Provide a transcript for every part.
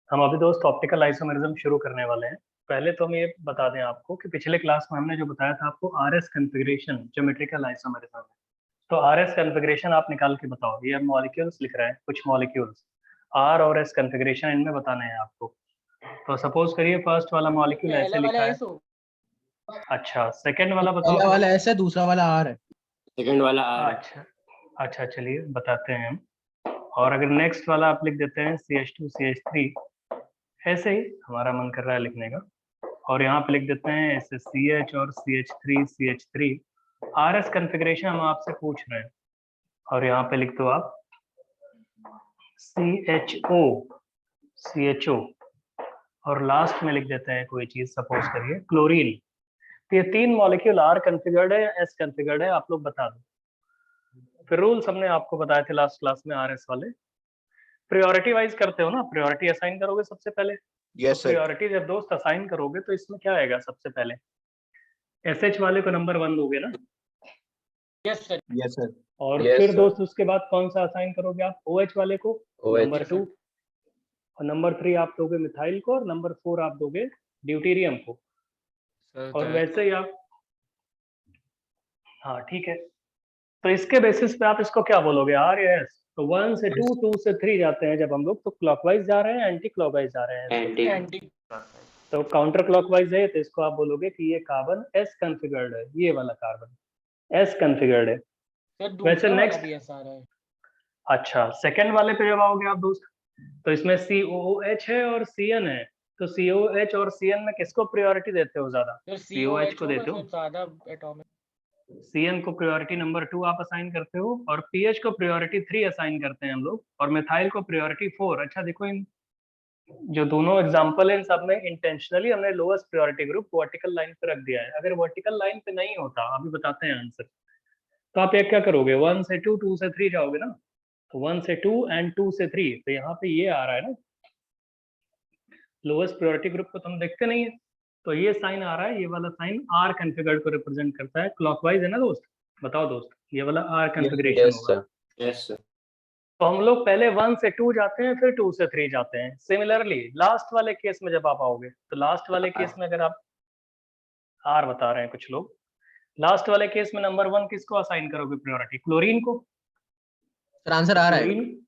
हम अभी दोस्त ऑप्टिकल आइसोमेरिज्म शुरू करने वाले हैं। पहले तो हम ये बता दें आपको कि पिछले क्लास में हमने जो बताया था आपको आरएस कॉन्फ़िगरेशन ज्योमेट्रिकल आइसोमेरिज्म है। तो आरएस कॉन्फ़िगरेशन आप निकाल के बताओ। ये मॉलिक्यूल्स लिख रहे हैं, कुछ मॉलिक्यूल्स आर और एस कॉन्फ़िगरेशन इनमें बताने हैं आपको। तो सपोज करिए फर्स्ट वाला मॉलिक्यूल ऐसे लिखा है। अच्छा, सेकंड वाला बताओ पहला फिर। वाला एस है, दूसरा वाला आर है। सेकंड वाला आर है। अच्छा अच्छा, चलिए बताते हैं हम। और अगर नेक्स्ट वाला आप लिख देते हैं CH2 CH3, ऐसे ही हमारा मन कर रहा है लिखने का। और यहाँ पे लिख देते हैं ऐसे CH और CH3 CH3। RS कॉन्फ़िगरेशन हम आपसे पूछ रहे हैं और यहाँ पे लिख दो आप CHO CHO। और लास्ट में लिख देते हैं कोई चीज, सपोज करिए क्लोरीन। तो ये तीन मॉलिक्यूल आर कॉन्फ़िगर्ड है या एस कॉन्फ़िगर्ड है, आप लोग बता दो। फिर रूल्स हमने आपको बताए थे लास्ट क्लास में RS वाले। प्रायोरिटी वाइज करते हो ना, प्रायोरिटी असाइन करोगे सबसे पहले। Yes sir. प्रायोरिटी जब दोस्त असाइन करोगे तो इसमें क्या आएगा सबसे पहले, SH वाले को नंबर 1 दोगे ना। Yes sir. Yes sir. और Yes, फिर sir. दोस्त उसके बाद कौन सा असाइन करोगे आप, OH वाले को OH. नंबर 2, और नंबर 3 आप दोगे मिथाइल को, और नंबर 4 आप दोगे ड्यूटेरियम को। और वैसे ही आप, हाँ ठीक है। तो इसके बेसिस पे आप इसको क्या बोलोगे, आर या एस। तो 1 से 2, 2 से 3 जाते हैं जब हम लोग, तो क्लॉकवाइज जा रहे हैं एंटी क्लॉकवाइज जा रहे हैं। एंटी। तो काउंटर क्लॉकवाइज है तो इसको आप बोलोगे कि ये कार्बन एस कॉन्फ़िगर्ड है, ये वाला कार्बन एस कॉन्फ़िगर्ड है। वैसे नेक्स्ट, अच्छा सेकंड वाले पे जब आओगे आप दोस्त, तो इसमें COOH है और CN है। तो COH और CN में किसको प्रायोरिटी देते हो ज्यादा, COH को देते हो ज्यादा एटॉमिक। CN को प्रायोरिटी नंबर 2 आप असाइन करते हो, और PH को प्रायोरिटी 3 असाइन करते हैं हम लोग, और मिथाइल को प्रायोरिटी 4। अच्छा देखो, इन जो दोनों एग्जांपल है इन सब में इंटेंशनली हमने lowest priority group vertical line पे रख दिया है। अगर वर्टिकल लाइन पे नहीं होता, अभी बताते हैं आंसर, तो आप ये क्या करोगे, 1 से 2, 2 से 3 जाओगे ना। तो 1 से 2 एंड 2 से 3, तो यहाँ पे ये आ रहा है ना, लोएस्ट प्रायोरिटी ग्रुप को तो हम देखते नहीं है। तो ये साइन आ रहा है, ये वाला साइन आर कॉन्फ़िगर्ड को रिप्रेजेंट करता है। क्लॉकवाइज है ना दोस्त, बताओ दोस्त, ये वाला आर कॉन्फ़िगरेशन Yes, होगा। sir. Yes, sir. तो हम लोग पहले 1 से 2 जाते हैं, फिर 2 से 3 जाते हैं। सिमिलरली लास्ट वाले केस में जब आप आओगे, तो लास्ट वाले केस में अगर आप आर बता रहे हैं कुछ लोग, लास्ट वाले केस में नंबर 1 किसको असाइन करोगे प्रायोरिटी, क्लोरीन को। सर आंसर आ रहा है। क्लोरीन,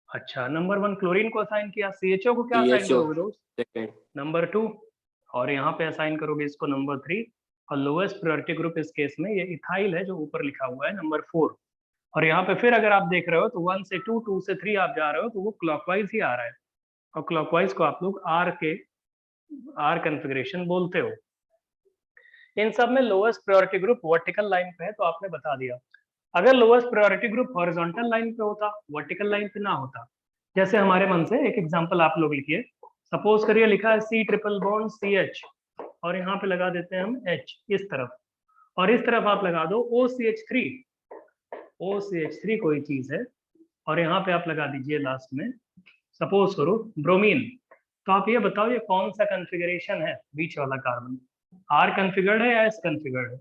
अच्छा नंबर 1 क्लोरीन को असाइन किया। CHO को क्या असाइन CHO. करोगे दोस्त, Second. नंबर 2। और यहाँ पे असाइन करोगे इसको नंबर 3। और लोएस्ट प्रायोरिटी ग्रुप इस केस में ये इथाइल है जो ऊपर लिखा हुआ है नंबर 4। और यहाँ पे फिर अगर आप देख रहे हो तो 1 से 2, 2 से 3 आप जा रहे हो, तो वो क्लॉकवाइज ही आ रहा है। और क्लॉकवाइज को आप लोग आर कॉन्फ़िगरेशन बोलते हो। इन सब में lowest priority group vertical line पे है, तो आपने बता दिया। अगर lowest priority group horizontal line पे होता, वर्टिकल लाइन पे ना होता, जैसे हमारे मन से एक एग्जांपल आप लोग लिखिए। सपोज करिए लिखा है C ट्रिपल बॉन्ड CH, और यहाँ पे लगा देते हैं हम H इस तरफ, और इस तरफ आप लगा दो OCH3। OCH3 कोई चीज है, और यहाँ पे आप लगा दीजिए लास्ट में, सपोज करो ब्रोमीन। तो आप ये बताओ ये कौन सा कॉन्फ़िगरेशन है, बीच वाला कार्बन आर कॉन्फ़िगर्ड है या एस कॉन्फ़िगर्ड है।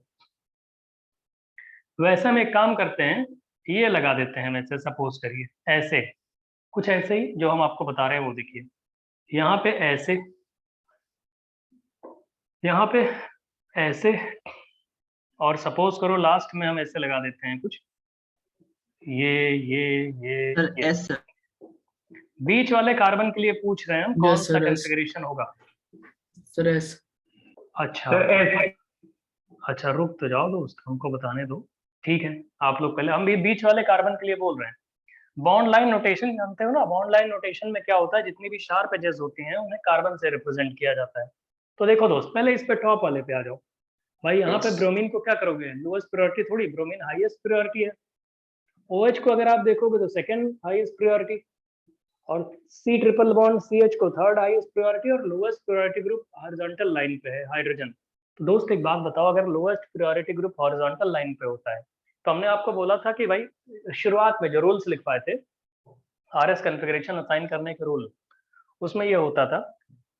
वैसे हम एक काम करते हैं, ये लगा देते हैं वैसे, सपोज करिए ऐसे, कुछ ऐसे ही जो हम आपको बता रहे हैं वो देखिए। यहाँ पे ऐसे, यहाँ पे ऐसे, और सपोज करो लास्ट में हम ऐसे लगा देते हैं कुछ, ये सर ये एस सर। बीच वाले कार्बन के लिए पूछ रहे हैं हम कौन सा कॉन्फ़िगरेशन होगा। Sir S. अच्छा अच्छा, रुक तो जाओ दोस्त, हमको बताने दो। ठीक है, आप लोग पहले, हम भी बीच वाले कार्बन के लिए बोल रहे हैं। बॉन्ड लाइन नोटेशन जानते हो ना, बॉन्ड लाइन नोटेशन में क्या होता है, जितनी भी शार्प एजेस होती हैं उन्हें कार्बन से रिप्रेजेंट किया जाता है। तो देखो दोस्त, पहले इस पे टॉप वाले पे आ जाओ भाई। यहाँ पे ब्रोमीन को क्या करोगे, लोएस्ट प्रायोरिटी थोड़ी, ब्रोमीन हाईएस्ट प्रायोरिटी है। OH को अगर आप देखोगे तो सेकंड हाईएस्ट प्रायोरिटी, और C ट्रिपल बॉन्ड CH को थर्ड हाईएस्ट प्रायोरिटी, और lowest priority group horizontal line पे है हाइड्रोजन। तो दोस्त एक बात बताओ, अगर lowest priority group horizontal line पे होता है, तो हमने आपको बोला था कि भाई शुरुआत में जो रूल्स लिखवाए थे RS कॉन्फ़िगरेशन असाइन करने के रूल, उसमें ये होता था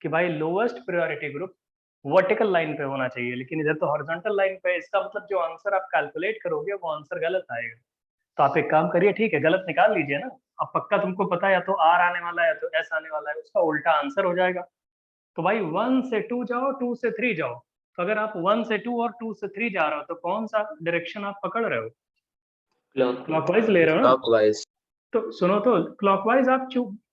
कि भाई lowest priority group vertical line पे होना चाहिए, लेकिन इधर तो हॉरिजॉन्टल लाइन पे है। इसका मतलब जो आंसर आप कैलकुलेट करोगे वो आंसर गलत आएगा। तो आप एक काम करिए, ठीक है, गलत निकाल लीजिए ना, अब पक्का तुमको पता है या तो आर आने वाला है या तो एस आने वाला है, उसका उल्टा आंसर हो जाएगा। तो भाई 1 से 2 जाओ, 2 से 3 जाओ। तो अगर आप 1 से 2 और 2 से 3 जा रहे हो तो कौन सा डायरेक्शन आप पकड़ रहे हो? क्लॉकवाइज ले रहे हो ना? क्लॉकवाइज। तो सुनो, तो क्लॉकवाइज आप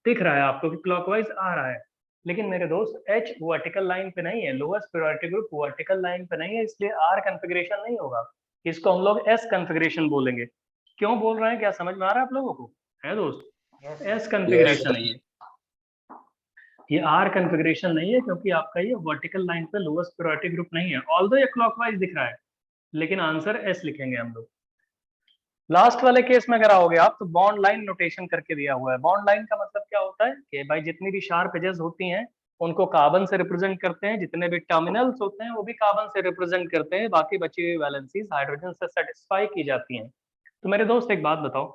दिख रहा है आपको कि क्लॉकवाइज आ रहा है, लेकिन मेरे दोस्त एच वर्टिकल लाइन पे नहीं है, lowest priority group vertical line पे नहीं है, इसलिए आर कॉन्फ़िगरेशन नहीं होगा। इसको हम लोग एस कॉन्फ़िगरेशन बोलेंगे। क्यों बोल रहे हैं, क्या समझ में आ रहा है आप लोगों को? है दोस्त, एस कॉन्फ़िगरेशन है ये आर कॉन्फ़िगरेशन नहीं है, क्योंकि आपका ये वर्टिकल लाइन पे लोएस्ट प्रायोरिटी ग्रुप नहीं है। ऑल्दो ये क्लॉकवाइज दिख रहा है, लेकिन आंसर एस लिखेंगे हम लोग। लास्ट वाले केस में अगर आओगे आप तो बॉन्ड लाइन नोटेशन करके दिया हुआ है। बॉन्ड लाइन का मतलब क्या होता है कि भाई जितनी भी शार्प एजेस होती हैं उनको कार्बन से रिप्रेजेंट करते हैं, जितने भी टर्मिनल्स होते हैं वो भी कार्बन से रिप्रेजेंट करते हैं, बाकी बची हुई वैलेंसीज हाइड्रोजन से सेटिस्फाई की जाती हैं। तो मेरे दोस्त एक बात बताओ,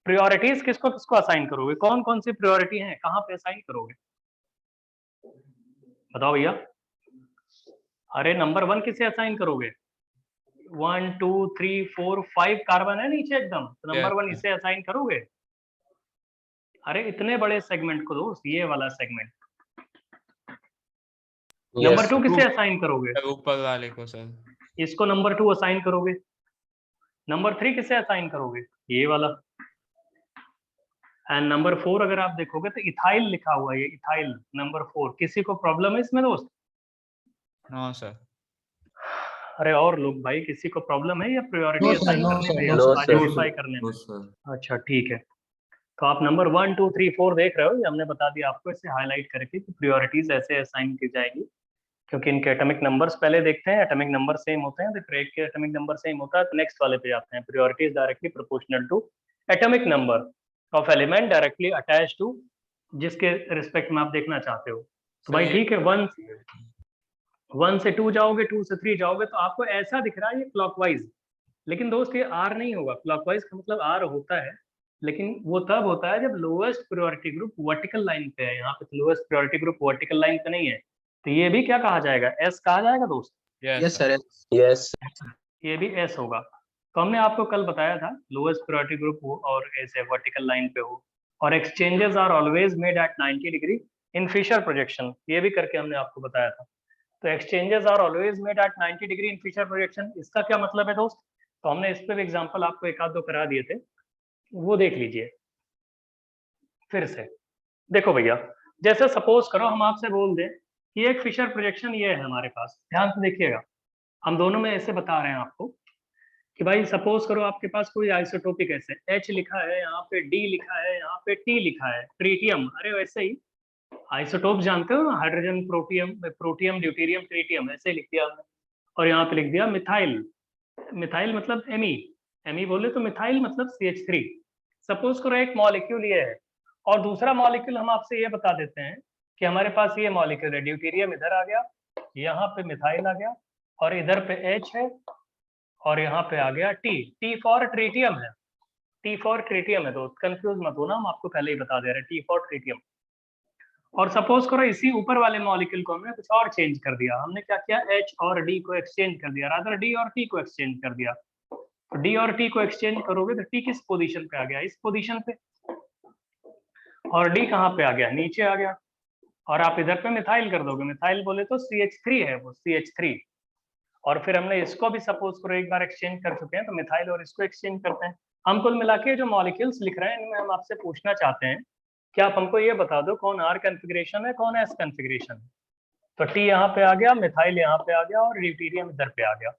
प्रायोरिटीज किसको किसको असाइन करोगे? कौन कौन सी प्रायोरिटी है, कहाँ पे असाइन करोगे? बताओ भैया। अरे नंबर 1 किसे असाइन करोगे? 1 2 3 4 5 कार्बन है नीचे एकदम, तो नंबर 1 इसे असाइन करोगे? अरे इतने बड़े सेगमेंट को दोस्त, ये वाला सेगमेंट। नंबर 2 किसे असाइन करोगे? ऊपर वाले को सर। इसको नंबर 2 असाइन करोगे। नंबर 3 किसे असाइन करोगे? ये वाला। एंड नंबर 4 अगर आप देखोगे तो इथाइल लिखा हुआ है, ये इथाइल नंबर 4। किसी को प्रॉब्लम है इसमें दोस्त? No sir. अरे और लोग भाई, किसी को प्रॉब्लम है या प्रायोरिटी असाइन करने में, आइडेंटिफाई करने में? अच्छा ठीक है, तो आप नंबर 1 2 3 4 देख रहे हो, ये हमने बता दिया आपको इसे हाईलाइट करके कि प्रायोरिटीज ऐसे असाइन की जाएगी, क्योंकि इनके एटॉमिक नंबर्स पहले देखते हैं। एटॉमिक नंबर सेम होते हैं तो फिर एक के एटॉमिक नंबर सेम होता है तो नेक्स्ट वाले पे जाते हैं। Priority is directly proportional to atomic number of element directly attach to जिसके रिस्पेक्ट में आप देखना चाहते हो। तो भाई ठीक है, 1 से 2 जाओगे, 2 से 3 जाओगे, तो आपको ऐसा दिख रहा है ये क्लॉकवाइज, लेकिन दोस्त ये आर नहीं होगा। क्लॉकवाइज का मतलब आर होता है, लेकिन वो तब होता है जब lowest priority group vertical line पे है। यहाँ पे तो lowest priority group vertical line पे नहीं है, तो ये भी क्या कहा जाएगा? एस कहा जाएगा दोस्त। Yes sir, yes. ये भी एस होगा। तो हमने आपको कल बताया था लोएस्ट प्रायोरिटी ग्रुप हो और ऐसे वर्टिकल लाइन पे हो, और exchanges are always made at 90 degree in Fischer projection, ये भी करके हमने आपको बताया था। तो exchanges are always made at 90 degree in Fischer projection, इसका क्या मतलब है दोस्त? तो हमने इस पे भी एग्जांपल आपको एक आध दो करा दिए थे, वो देख लीजिए फिर से। देखो भैया, जैसे सपोज करो हम आपसे बोल दें कि एक फिशर प्रोजेक्शन ये है हमारे पास, ध्यान से देखिएगा, हम दोनों में ऐसे बता रहे हैं आपको कि भाई सपोज करो आपके पास कोई आइसोटोपिक ऐसे H लिखा है, यहाँ पे D लिखा है, यहाँ पे T लिखा है, ट्रीटियम। अरे वैसे ही आइसोटोप जानते हो, hydrogen, protium, protium, deuterium, tritium, ऐसे लिख दिया हमने। और यहाँ पे लिख दिया मिथाइल। मिथाइल मतलब एमी बोले तो मिथाइल मतलब CH3। सपोज करो एक मॉलिक्यूल ये है और दूसरा मॉलिक्यूल हम आपसे ये बता देते हैं कि हमारे पास ये मॉलिक्यूल है, ड्यूटेरियम इधर आ गया, यहाँ पे मिथाइल आ गया, और इधर पे H है, और यहाँ पे आ गया T फॉर ट्रीटियम है। T फॉर ट्रीटियम है दोस्त, कंफ्यूज मत होना, हम आपको पहले ही बता दे रहे हैं, T फॉर ट्रीटियम। और सपोज करो इसी ऊपर वाले मॉलिक्यूल को हमने कुछ और चेंज कर दिया। हमने क्या किया? H और D को एक्सचेंज कर दिया, रादर D और T को एक्सचेंज कर दिया। तो D और T को एक्सचेंज करोगे तो T किस पोजीशन पे आ गया? इस पोजीशन पे। और D कहाँ पे आ गया? नीचे आ गया। और आप इधर पे मिथाइल कर दोगे, मिथाइल बोले तो CH3 है वो, CH3। और फिर हमने इसको भी सपोज करो एक बार एक्सचेंज कर चुके हैं, तो मिथाइल और इसको एक्सचेंज करते हैं। हम कुल मिला के जो मॉलिक्यूल्स लिख रहे हैं इनमें हम आपसे पूछना चाहते हैं कि आप हमको ये बता दो कौन आर कॉन्फ़िगरेशन है, कौन एस कॉन्फ़िगरेशन है। तो T यहाँ पे आ गया, मिथाइल यहाँ पे आ गया, और ड्यूटेरियम इधर पे आ गया।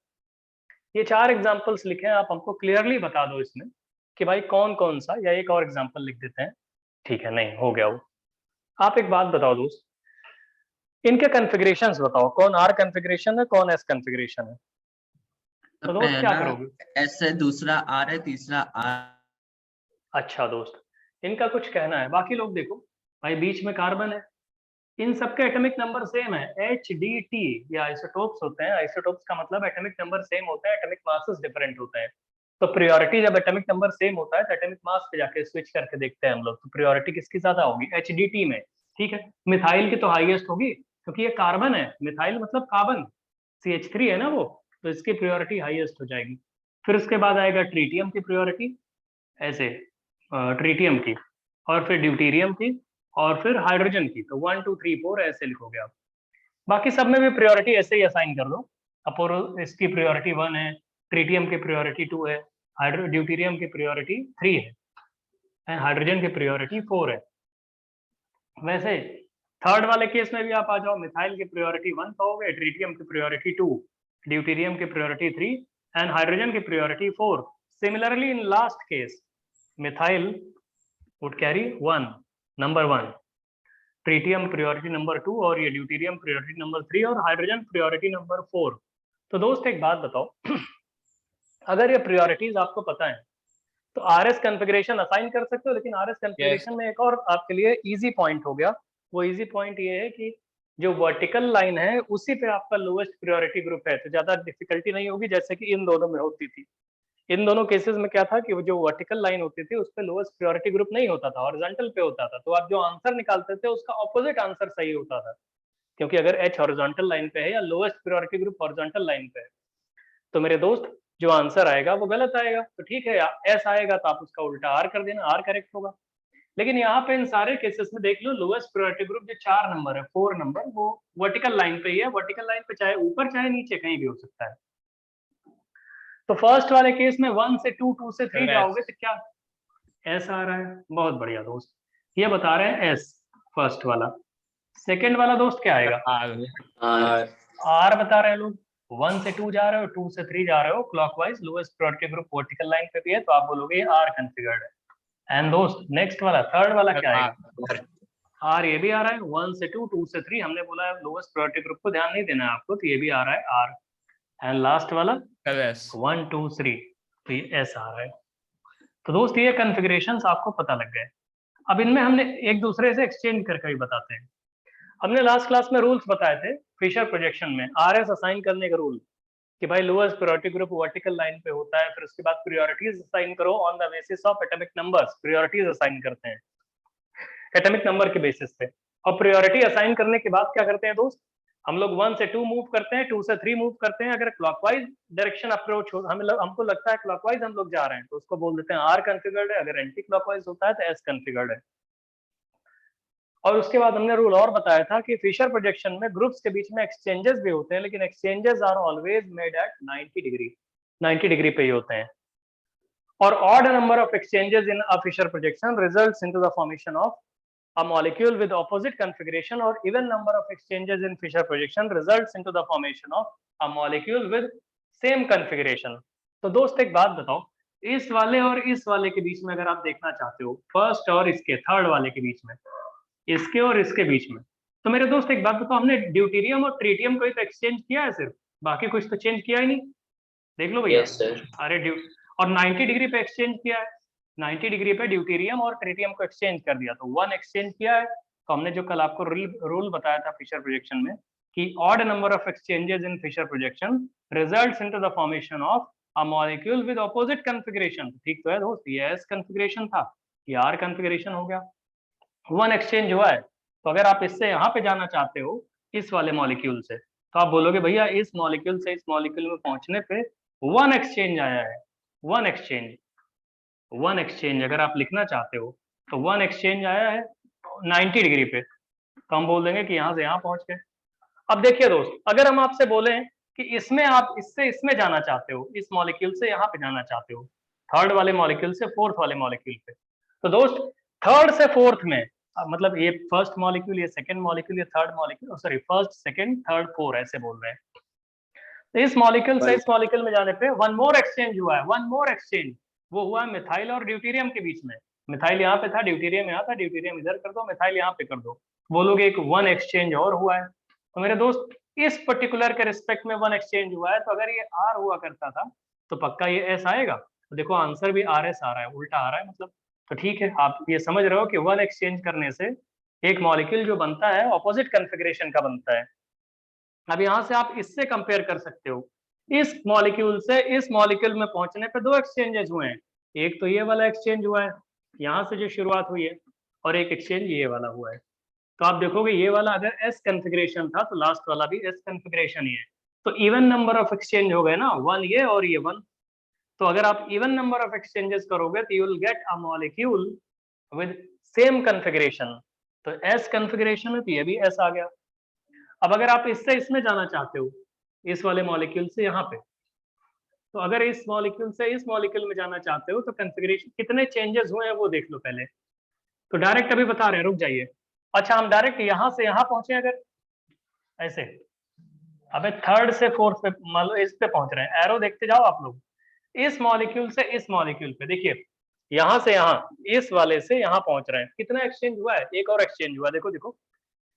ये 4 एग्जाम्पल्स लिखे हैं, आप हमको क्लियरली बता दो इसमें कि भाई कौन कौन सा, या एक और एग्जाम्पल लिख देते हैं, ठीक है, नहीं हो गया वो। आप एक बात बताओ दोस्त, इनके कॉन्फ़िगरेशंस बताओ, कौन आर कॉन्फ़िगरेशन है, कौन एस कॉन्फ़िगरेशन है? तो दोस्त क्या करोगे? एस है, दूसरा आर है, तीसरा आर। अच्छा दोस्त, इनका कुछ कहना है, बाकी लोग देखो भाई बीच में कार्बन है, इन सबके एटॉमिक नंबर सेम है, H D T, ये आइसोटोप्स होते हैं। आइसोटोप्स का मतलब एटॉमिक नंबर सेम होता है, एटॉमिक मासेस डिफरेंट होते हैं। तो प्रायोरिटी जब एटॉमिक नंबर सेम होता है तो एटॉमिक मास पे जाके स्विच करके देखते हैं हम लोग, तो प्रायोरिटी किसकी ज्यादा होगी? H D T में, ठीक है। मिथाइल की तो हाईएस्ट होगी क्योंकि ये कार्बन है, मिथाइल मतलब कार्बन, CH3 है ना वो, तो इसकी प्रायोरिटी हाईएस्ट हो जाएगी। फिर उसके बाद आएगा ट्रीटियम की प्रायोरिटी, ऐसे ट्रीटियम की, और फिर ड्यूटीरियम की और फिर हाइड्रोजन की। तो 1 2 3 4 ऐसे लिखोगे आप। बाकी सब में भी प्रायोरिटी ऐसे ही असाइन कर दो। अपोरो इसकी प्रायोरिटी 1 है, ट्रिटियम की प्रायोरिटी 2 है, ड्यूटीरियम की प्रायोरिटी 3 है एंड हाइड्रोजन की प्रायोरिटी 4 है। वैसे थर्ड वाले केस में भी आप आ जाओ, मिथाइल की प्रायोरिटी 1 पाओगे, ट्रिटियम की प्रायोरिटी 2, ड्यूटीरियम की प्रायोरिटी 3 एंड हाइड्रोजन की priority 4। Similarly in last case methyl would carry 1 number 1, tritium priority number 2 और ये ड्यूटीरियम प्रायोरिटी नंबर 3 और हाइड्रोजन प्रायोरिटी नंबर 4। तो दोस्त एक बात बताओ, अगर ये प्रायोरिटीज आपको पता है तो आरएस कॉन्फ़िगरेशन असाइन कर सकते हो, लेकिन आरएस कॉन्फ़िगरेशन में एक और आपके लिए इजी पॉइंट हो गया। वो इजी पॉइंट ये है कि जो वर्टिकल लाइन है उसी पे आपका लोएस्ट प्रायोरिटी ग्रुप है, तो ज्यादा डिफिकल्टी नहीं होगी जैसे कि इन दोनों में होती थी। इन दोनों केसेस में क्या था कि वो जो वर्टिकल लाइन होती थी उस पे लोएस्ट प्रायोरिटी ग्रुप नहीं होता था, हॉरिजॉन्टल पे होता था। तो आप जो आंसर निकालते थे उसका ऑपोजिट आंसर सही होता था, क्योंकि अगर एच हॉरिजॉन्टल लाइन पे है या lowest priority group horizontal line पे है तो मेरे दोस्त जो आंसर आएगा वो गलत आएगा। तो ठीक है, एस आएगा तो आप उसका उल्टा आर कर देना, आर करेक्ट होगा। लेकिन यहाँ पे इन सारे केसेस में देख लो लोएस्ट प्रायोरिटी ग्रुप जो 4 नंबर है, 4 नंबर, वो वर्टिकल लाइन पे ही है। वर्टिकल लाइन पे चाहे ऊपर चाहे नीचे कहीं भी हो सकता है। तो फर्स्ट वाले केस में 1 से 2, 2 से 3 जाओगे तो क्या एस आ रहा है। बहुत बढ़िया दोस्त, ये बता रहे हैं एस फर्स्ट वाला। सेकंड वाला दोस्त क्या आएगा, आर। आर बता रहे हैं लोग। 1 से 2 जा रहे हो, 2 से 3 जा रहे हो clockwise, lowest priority group vertical line पे भी है तो आप बोलोगे आर कॉन्फ़िगर्ड है। एंड दोस्त नेक्स्ट वाला थर्ड वाला क्या आएगा, आर ये भी आ रहा है। 1 से 2, 2 से 3 हमने बोला है लोएस्ट प्रायोरिटी ग्रुप को ध्यान नहीं देना है आपको, तो ये भी आ रहा है आर। एंड लास्ट वाला 1 2 3 तो ये एस आ रहा है। तो दोस्त ये कॉन्फ़िगरेशंस आपको पता लग गए। अब इनमें हमने एक दूसरे से एक्सचेंज करके भी बताते हैं। हमने लास्ट क्लास में रूल्स बताए थे फिशर प्रोजेक्शन में, आरएस असाइन करने का रूल कि भाई lowest priority group vertical line पे होता है, फिर उसके बाद प्रायोरिटीज असाइन करो on the basis of atomic numbers. Priorities assign करते हैं एटॉमिक नंबर के बेसिस पे, और प्रायोरिटी असाइन करने के बाद क्या करते हैं दोस्त, हम लोग 1 से 2 मूव करते हैं, 2 से 3 मूव करते हैं। अगर क्लॉकवाइज डायरेक्शन अप्रोच हो, हमको लगता है क्लॉकवाइज हम लोग जा रहे हैं तो उसको बोल देते हैं आर कॉन्फ़िगर्ड है। अगर एंटी क्लॉकवाइज होता है तो एस कॉन्फ़िगर्ड है। और उसके बाद हमने रूल और बताया था कि फिशर प्रोजेक्शन में ग्रुप्स के बीच में एक्सचेंजेस भी होते हैं, लेकिन exchanges are always made at 90 degree, 90 degree पे ही होते हैं। और odd number of exchanges in a Fischer projection results into the formation of a molecule with opposite configuration, or even number of exchanges in Fisher projection results into the formation of a molecule with same configuration। तो दोस्त एक बात बताओ, इस वाले और इस वाले के बीच में अगर आप देखना चाहते हो, फर्स्ट और इसके थर्ड वाले के बीच में, इसके और इसके बीच में, तो मेरे दोस्त एक बात बताओ, हमने ड्यूटीरियम और ट्रिटियम को ही तो एक्सचेंज किया है सिर्फ, बाकी कुछ तो चेंज किया ही नहीं। देख लो भैया, यस सर। अरे और 90 डिग्री पे एक्सचेंज किया है, 90 डिग्री पे ड्यूटीरियम और ट्रिटियम को एक्सचेंज कर दिया, तो 1 एक्सचेंज किया है। तो हमने जो कल आपको रूल बताया था फिशर प्रोजेक्शन में कि odd number of exchanges in Fischer projection results into the formation of a molecule with opposite configuration. ठीक तो है दोस्त, ये एस कॉन्फ़िगरेशन था, ये आर कॉन्फ़िगरेशन हो गया। 1 एक्सचेंज हुआ है, तो अगर आप इससे यहाँ पे जाना चाहते हो इस वाले मॉलिक्यूल से, तो आप बोलोगे भैया इस मॉलिक्यूल से इस मॉलिक्यूल में पहुंचने पे 1 एक्सचेंज आया है। 1 एक्सचेंज, 1 एक्सचेंज अगर आप लिखना चाहते हो तो 1 एक्सचेंज आया है 90 डिग्री पे, तो हम बोल देंगे कि यहाँ से यहाँ पहुंच गए। अब देखिए दोस्त, अगर हम आपसे बोले कि इसमें आप इससे इसमें जाना चाहते हो, इस मॉलिक्यूल से यहाँ पे जाना चाहते हो, थर्ड वाले मॉलिक्यूल से फोर्थ वाले मॉलिक्यूल पे, तो दोस्त थर्ड से फोर्थ में मतलब ये फर्स्ट मॉलिक्यूल, ये सेकंड मॉलिक्यूल, ये third molecule, sorry first second third four ऐसे बोल रहे हैं। तो इस मॉलिक्यूल से इस मॉलिक्यूल में जाने पे 1 मोर एक्सचेंज हुआ है। 1 मोर एक्सचेंज वो हुआ है मिथाइल और ड्यूटीरियम के बीच में। मिथाइल यहाँ पे था, ड्यूटीरियम यहाँ था, ड्यूटीरियम इधर कर दो, मिथाइल यहाँ पे कर दो, बोलोगे एक 1 एक्सचेंज और हुआ है। तो मेरे दोस्त इस पर्टिकुलर के रिस्पेक्ट में 1 एक्सचेंज हुआ है, तो अगर ये आर हुआ करता था तो पक्का ये एस आएगा। तो देखो आंसर भी आर एस आ रहा है, उल्टा आ रहा है मतलब। तो ठीक है, आप ये समझ रहे हो कि 1 एक्सचेंज करने से एक मॉलिक्यूल जो बनता है ऑपोजिट कॉन्फ़िगरेशन का बनता है। अब यहाँ से आप इससे कंपेयर कर सकते हो, इस मॉलिक्यूल से इस मॉलिक्यूल में पहुंचने पे 2 एक्सचेंजेस हुए हैं। एक तो ये वाला एक्सचेंज हुआ है यहाँ से जो शुरुआत हुई है, और एक एक्सचेंज ये वाला हुआ है। तो आप देखोगे ये वाला अगर एस कॉन्फ़िगरेशन था तो लास्ट वाला भी एस कॉन्फ़िगरेशन ही है। तो इवन नंबर ऑफ एक्सचेंज हो गए ना, 1 ये और ये 1। तो अगर आप इवन नंबर ऑफ एक्सचेंजेस करोगे तो you will get a molecule with same configuration, तो S कॉन्फ़िगरेशन है तो ये भी S आ गया। अब अगर आप इससे इसमें जाना चाहते हो, इस वाले मॉलिक्यूल से यहाँ पे, तो अगर इस मॉलिक्यूल से इस मॉलिक्यूल में जाना चाहते हो तो कॉन्फ़िगरेशन कितने चेंजेस हुए हैं वो देख लो पहले। तो डायरेक्ट अभी बता रहे हैं, रुक जाइए। अच्छा, हम डायरेक्ट यहाँ से यहाँ पहुंचे अगर ऐसे, अबे थर्ड से फोर्थ पे मान लो इस पे पहुंच रहे हैं, एरो देखते जाओ आप लोग। इस मॉलिक्यूल से इस मॉलिक्यूल पे देखिए, यहाँ से यहाँ, इस वाले से यहाँ पहुंच रहे हैं, कितना एक्सचेंज हुआ है? एक और एक्सचेंज हुआ, देखो देखो,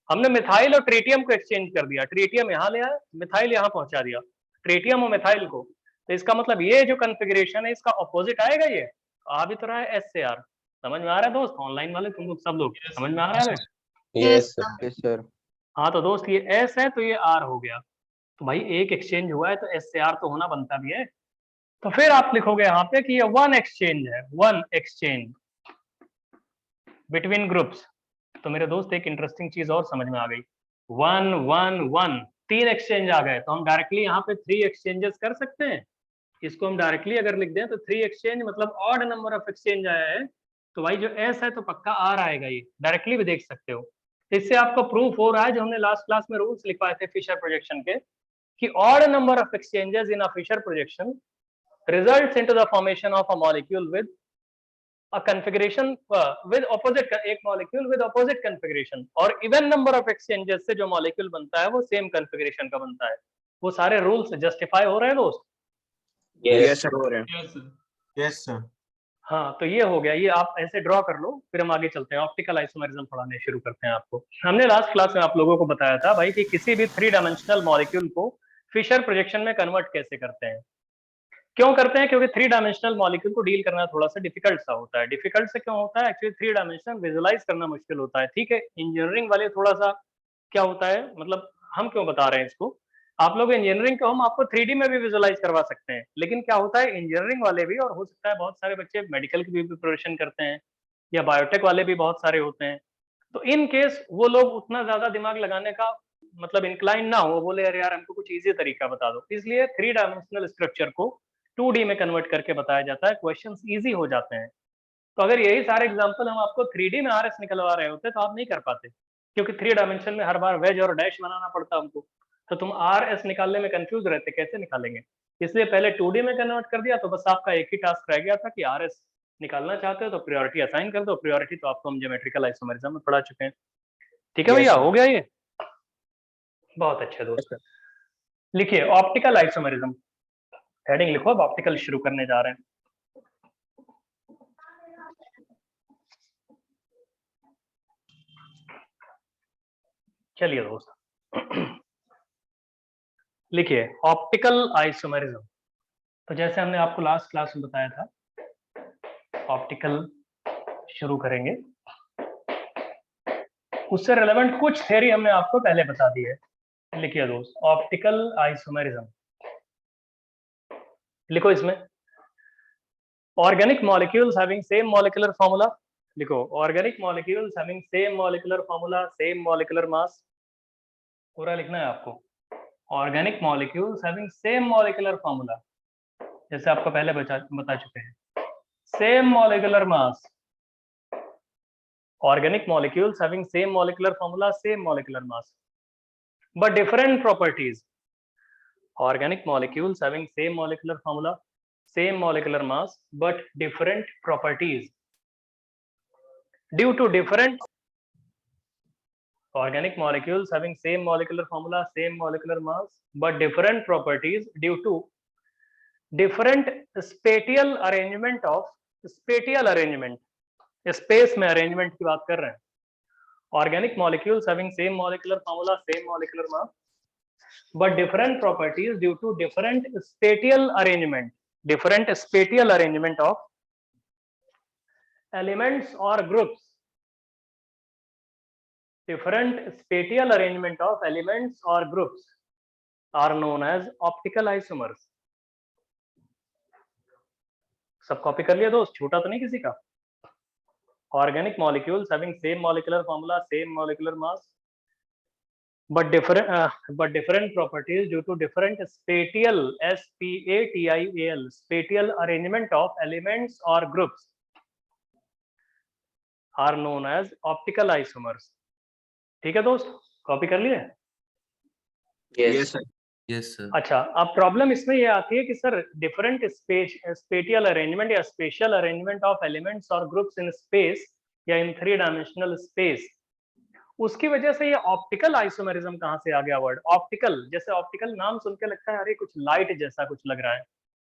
हमने मिथाइल और ट्रीटियम को एक्सचेंज कर दिया, ट्रीटियम यहाँ ले आया, मिथाइल यहाँ पहुंचा दिया, ट्रीटियम और मिथाइल को। तो इसका मतलब ये जो कॉन्फ़िगरेशन है इसका ऑपोजिट आएगा, ये आ भी तो रहा है S से R। समझ में आ रहा है दोस्त? ऑनलाइन वाले तुम लोग सब लोग समझ में आ रहा है? Yes yes sir. हाँ तो दोस्त ये S है तो ये R हो गया, तो भाई एक एक्सचेंज हुआ है तो S से R तो होना बनता भी है। तो फिर आप लिखोगे यहाँ पे कि ये वन एक्सचेंज है, वन एक्सचेंज बिटवीन ग्रुप्स। तो मेरे दोस्त एक इंटरेस्टिंग चीज और समझ में आ गई, 1 1 1 3 एक्सचेंज आ गए, तो हम डायरेक्टली यहाँ पे 3 एक्सचेंजेस कर सकते हैं। इसको हम डायरेक्टली अगर लिख दें तो 3 एक्सचेंज मतलब ऑड नंबर ऑफ एक्सचेंज आया है, तो भाई जो S है तो पक्का R आएगा, ये डायरेक्टली भी देख सकते हो। इससे आपको प्रूफ हो रहा है जो हमने लास्ट क्लास में रूल्स लिखवाए थे फिशर प्रोजेक्शन के, कि odd number of exchanges in a Fischer projection results into the formation of a molecule with a configuration with opposite, एक molecule with opposite configuration, और even number of exchanges से जो molecule बनता है वो same configuration का बनता है। वो सारे rules justify हो रहे हैं दोस्त? यस सर हो रहे हैं। Yes sir. हाँ तो ये हो गया, ये आप ऐसे ड्रॉ कर लो, फिर हम आगे चलते हैं, ऑप्टिकल आइसोमेरिज्म पढ़ाने शुरू करते हैं आपको। हमने लास्ट क्लास में आप लोगों को बताया था भाई कि किसी भी 3 डायमेंशनल मॉलिक्यूल को फिशर प्रोजेक्शन में कन्वर्ट कैसे करते हैं। क्यों करते हैं? क्योंकि 3 डायमेंशनल मॉलिक्यूल को डील करना थोड़ा सा डिफिकल्ट सा होता है। डिफिकल्ट से क्यों होता है? एक्चुअली 3 डायमेंशनल विजुअलाइज करना मुश्किल होता है, ठीक है। इंजीनियरिंग वाले थोड़ा सा क्या होता है, मतलब हम क्यों बता रहे हैं इसको, आप लोग इंजीनियरिंग को हम आपको 3D में भी विजुअलाइज करवा सकते हैं, लेकिन क्या होता है इंजीनियरिंग वाले भी, और हो सकता है बहुत सारे बच्चे मेडिकल की भी प्रिपरेशन करते हैं या बायोटेक वाले भी बहुत सारे होते हैं, तो इन केस वो लोग उतना ज्यादा दिमाग लगाने का मतलब इंक्लाइन ना हो, बोले अरे यार हमको कुछ इजी तरीका बता दो, इसलिए 3 डायमेंशनल स्ट्रक्चर को 2D में कन्वर्ट करके बताया जाता है, क्वेश्चंस इजी हो जाते हैं। तो अगर यही सारे एग्जांपल हम आपको 3D में RS निकलवा रहे होते तो आप नहीं कर पाते, क्योंकि 3 डायमेंशन में हर बार वेज और डैश बनाना पड़ता हमको, तो तुम RS निकालने में कंफ्यूज रहते, कैसे निकालेंगे। इसलिए पहले 2D में कन्वर्ट कर दिया, तो बस आपका एक ही टास्क रह गया था कि RS निकालना चाहते हो तो प्रायोरिटी असाइन कर दो। प्रायोरिटी तो आपको हम ज्योमेट्रिकल आइसोमेरिज्म में पढ़ा चुके हैं, ठीक है भैया, हो गया ये? बहुत अच्छे दोस्त। लिखिए ऑप्टिकल आइसोमेरिज्म, हेडिंग लिखो, अब ऑप्टिकल शुरू करने जा रहे हैं। चलिए दोस्त लिखिए ऑप्टिकल आइसोमेरिज्म। तो जैसे हमने आपको लास्ट क्लास में बताया था, ऑप्टिकल शुरू करेंगे, उससे रिलेवेंट कुछ थ्योरी हमने आपको पहले बता दी है। लिखिए दोस्त ऑप्टिकल आइसोमेरिज्म, लिखो इसमें organic molecules having same molecular formula, लिखो organic molecules having same molecular formula, same molecular mass, पूरा लिखना है आपको। Organic molecules having same molecular formula, जैसे आपको पहले बता चुके हैं, same molecular mass, organic molecules having same molecular formula, same molecular mass, but different properties. Organic molecules having same molecular formula, same molecular mass, but different properties. Due to different organic molecules having same molecular formula, same molecular mass, but different properties due to different spatial arrangement of spatial arrangement. Space में arrangement की बात कर रहे हैं। Organic molecules having same molecular formula, same molecular mass, but different properties due to different spatial arrangement, different spatial arrangement of elements or groups, different spatial arrangement of elements or groups are known as optical isomers. सब copy कर लिया दोस्त, छूटा तो नहीं किसी का? Organic molecules having same molecular formula, same molecular mass, but different properties due to different spatial spatial arrangement of elements or groups are known as optical isomers. ठीक है दोस्त, कॉपी कर लिए? Yes. Yes sir. अच्छा, अब problem इसमें ये आती है कि सर डिफरेंट स्पेटियल अरेंजमेंट या स्पेशल अरेंजमेंट ऑफ एलिमेंट्स और ग्रुप्स इन स्पेस या इन 3 डायमेंशनल स्पेस, उसकी वजह से ये ऑप्टिकल आइसोमेरिज्म कहाँ से आ गया वर्ड ऑप्टिकल? जैसे ऑप्टिकल नाम सुन के लगता है अरे कुछ लाइट जैसा कुछ लग रहा है।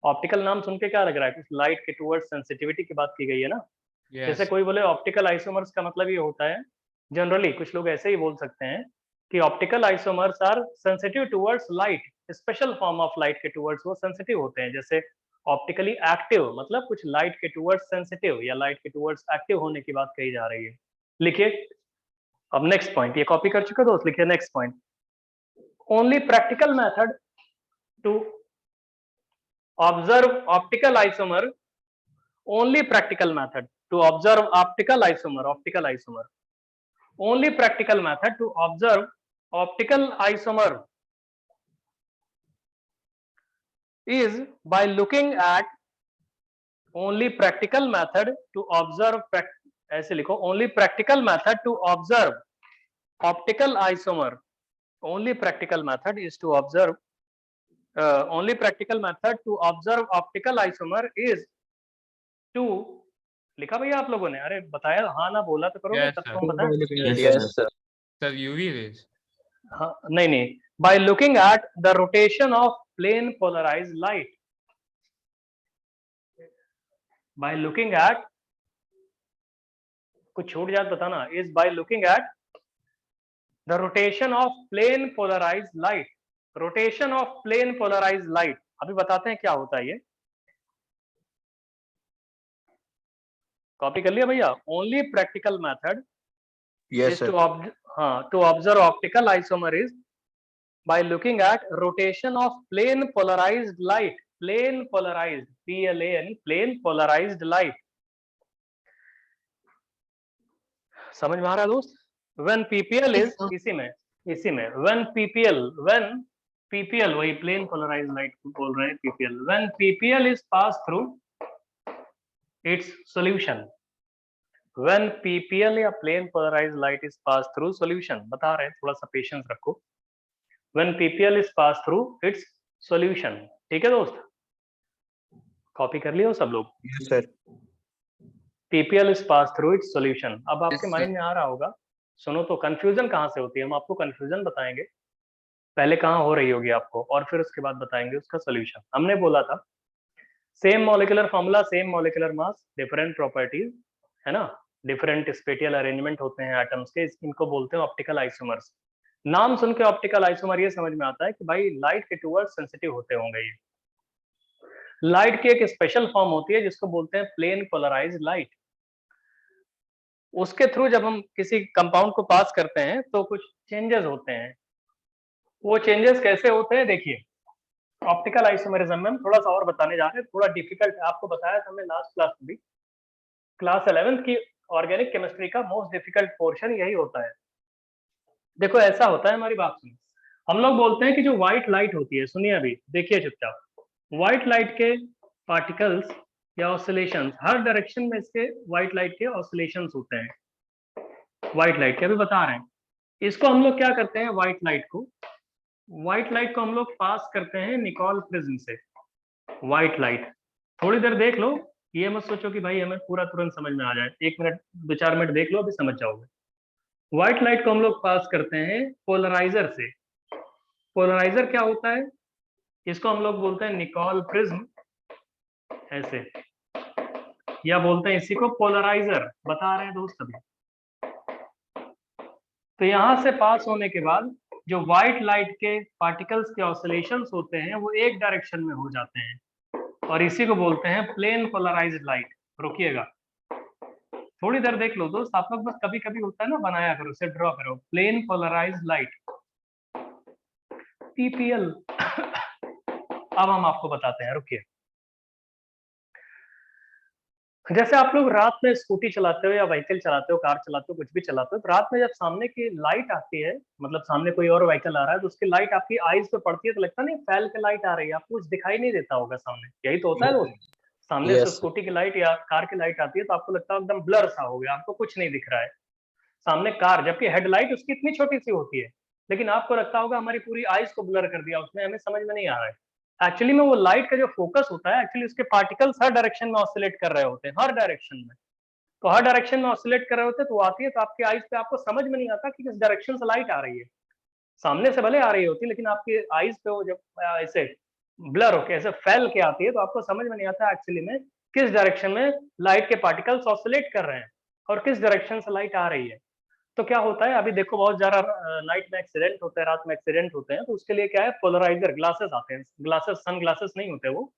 ऑप्टिकल नाम सुन के क्या लग रहा है? कुछ लाइट के टुवर्ड्स सेंसिटिविटी की बात की गई है ना। जैसे Yes. कोई बोले ऑप्टिकल आइसोमर्स का मतलब ये होता है, जनरली कुछ लोग ऐसे ही बोल सकते हैं कि optical isomers are sensitive towards light, special form of light के टुवर्ड्स वो सेंसिटिव होते हैं। जैसे ऑप्टिकली एक्टिव मतलब कुछ लाइट के टुवर्ड्स सेंसिटिव या लाइट के टुवर्ड्स एक्टिव होने की बात कही जा रही है। लिखिए अब नेक्स्ट पॉइंट, ये कॉपी कर चुके दोस्त, लिखिए next point. Only practical method to observe optical isomer, only practical method to observe optical isomer, only practical method to observe optical isomer is by looking at, only practical method to observe, ऐसे लिखो, only practical method to observe optical isomer, only practical method is to observe, only practical method to observe optical isomer is to, लिखा भैया आप लोगों ने? अरे बताया, हाँ ना बोला तो करोगे Yes, तब sir. तो हम बताएं। Yes, sir. Sir, UV rays. हाँ, नहीं, by looking at the rotation of plane polarized light, by looking at, कुछ छूट जाए बताना, is by looking at the rotation of plane polarized light, rotation of plane polarized light। अभी बताते हैं क्या होता है ये, कॉपी कर लिया भैया। Only practical method Yes, is sir. to observe optical isomer is by looking at rotation of plane polarized light, plane polarized, PLAN, plane polarized light। समझ में आ रहा है दोस्त? When PPL is, इसी में when PPL वही plane polarized light बोल रहे हैं PPL, when PPL is passed through its solution, when PPL या plane polarized light is passed through solution, बता रहे हैं, थोड़ा सा पेशेंस रखो। when PPL is passed through its solution, ठीक है दोस्त, कॉपी कर लियो सब लोग। Yes, sir. PPL is passed through its solution। अब आपके Yes, माइंड sir. में आ रहा होगा, सुनो तो कंफ्यूजन कहाँ से होती है, हम आपको कंफ्यूजन बताएंगे, पहले कहाँ हो रही होगी आपको, और फिर उसके बाद बताएंगे उसका सोल्यूशन। हमने बोला था same molecular formula, same molecular मास, डिफरेंट प्रॉपर्टीज, है ना, डिफरेंट स्पेटियल अरेंजमेंट होते हैं एटम्स के, इनको बोलते हैं ऑप्टिकल आइसोमर्स। नाम सुन के ऑप्टिकल आइसोमर ये समझ में आता है कि भाई लाइट के टुवर्ड्स सेंसिटिव होते होंगे ये। लाइट की एक स्पेशल फॉर्म होती है जिसको बोलते हैं प्लेन पोलराइज्ड लाइट। उसके थ्रू जब हम किसी कंपाउंड को पास करते हैं तो कुछ चेंजेस होते हैं। वो चेंजेस कैसे होते हैं देखिए, ऑप्टिकल आइसोमेरिज्म में हम थोड़ा सा और बताने जा रहे हैं, थोड़ा डिफिकल्ट है, आपको बताया था हमने लास्ट क्लास में भी, क्लास 11th की ऑर्गेनिक केमिस्ट्री का मोस्ट डिफिकल्ट पोर्शन यही होता है। देखो ऐसा होता है, हमारी बात सुनिए, हम लोग बोलते हैं कि जो व्हाइट लाइट होती है, सुनिए अभी देखिए चुपचाप, व्हाइट लाइट के पार्टिकल्स या ऑसिलेशंस, हर डायरेक्शन में इसके व्हाइट लाइट के ऑसिलेशंस होते हैं, व्हाइट लाइट के, अभी बता रहे हैं। इसको हम लोग क्या करते हैं, व्हाइट लाइट को हम लोग पास करते हैं निकोल प्रिज्म से। व्हाइट लाइट थोड़ी देर देख लो, ये मत सोचो कि भाई हमें पूरा तुरंत समझ में आ जाए, 1 मिनट 2-4 मिनट देख लो, अभी समझ जाओगे। व्हाइट लाइट को हम लोग पास करते हैं पोलराइजर से। पोलराइजर क्या होता है, इसको हम लोग बोलते हैं निकोल प्रिज्म, ऐसे, या बोलते हैं इसी को पोलराइजर, बता रहे हैं दोस्त अभी। तो यहां से पास होने के बाद जो व्हाइट लाइट के पार्टिकल्स के ऑसिलेशंस होते हैं वो एक डायरेक्शन में हो जाते हैं, और इसी को बोलते हैं प्लेन पोलराइज्ड लाइट। रुकिएगा थोड़ी देर देख लो दोस्त, आप लोग बस कभी कभी होता है ना, बनाया करो, उसे ड्रॉ करो, प्लेन पोलराइज्ड लाइट, पीपीएल। अब हम आपको बताते हैं, रुकिए। जैसे आप लोग रात में स्कूटी चलाते हो या व्हीकल चलाते हो, कार चलाते हो, कुछ भी चलाते हो, तो रात में जब सामने की लाइट आती है, मतलब सामने कोई और व्हीकल आ रहा है, तो उसकी लाइट आपकी आईज पे पड़ती है, तो लगता नहीं फैल के लाइट आ रही है, आपको कुछ दिखाई नहीं देता होगा सामने, यही तो होता है दोस्त। सामने से Yes. स्कूटी की लाइट या कार की लाइट आती है तो आपको लगता है एकदम ब्लर सा हो गया, आपको कुछ नहीं दिख रहा है सामने कार, जबकि हेडलाइट उसकी इतनी छोटी सी होती है, लेकिन आपको लगता होगा हमारी पूरी आईज को ब्लर कर दिया उसने, हमें समझ में नहीं आ रहा है। एक्चुअली में वो लाइट का जो फोकस होता है, एक्चुअली उसके पार्टिकल्स हर डायरेक्शन में ऑसिलेट कर रहे होते हैं, हर डायरेक्शन में। तो हर डायरेक्शन में ऑसिलेट कर रहे होते हैं तो वो आती है तो आपकी आईज पे आपको समझ में नहीं आता कि किस डायरेक्शन से लाइट आ रही है। सामने से भले आ रही होती है लेकिन आपकी आईज पे वो जब ऐसे ब्लर होके ऐसे फैल के आती है तो आपको समझ में नहीं आता एक्चुअली में किस डायरेक्शन में लाइट के पार्टिकल्स ऑसिलेट कर रहे हैं और किस डायरेक्शन से लाइट आ रही है। तो क्या होता है, अभी देखो बहुत ज्यादा नाइट में एक्सीडेंट होते हैं, रात में एक्सीडेंट होते हैं, तो उसके लिए क्या है, पोलराइजर ग्लासेस आते हैं। ग्लासेस सन ग्लासेस नहीं होते वो,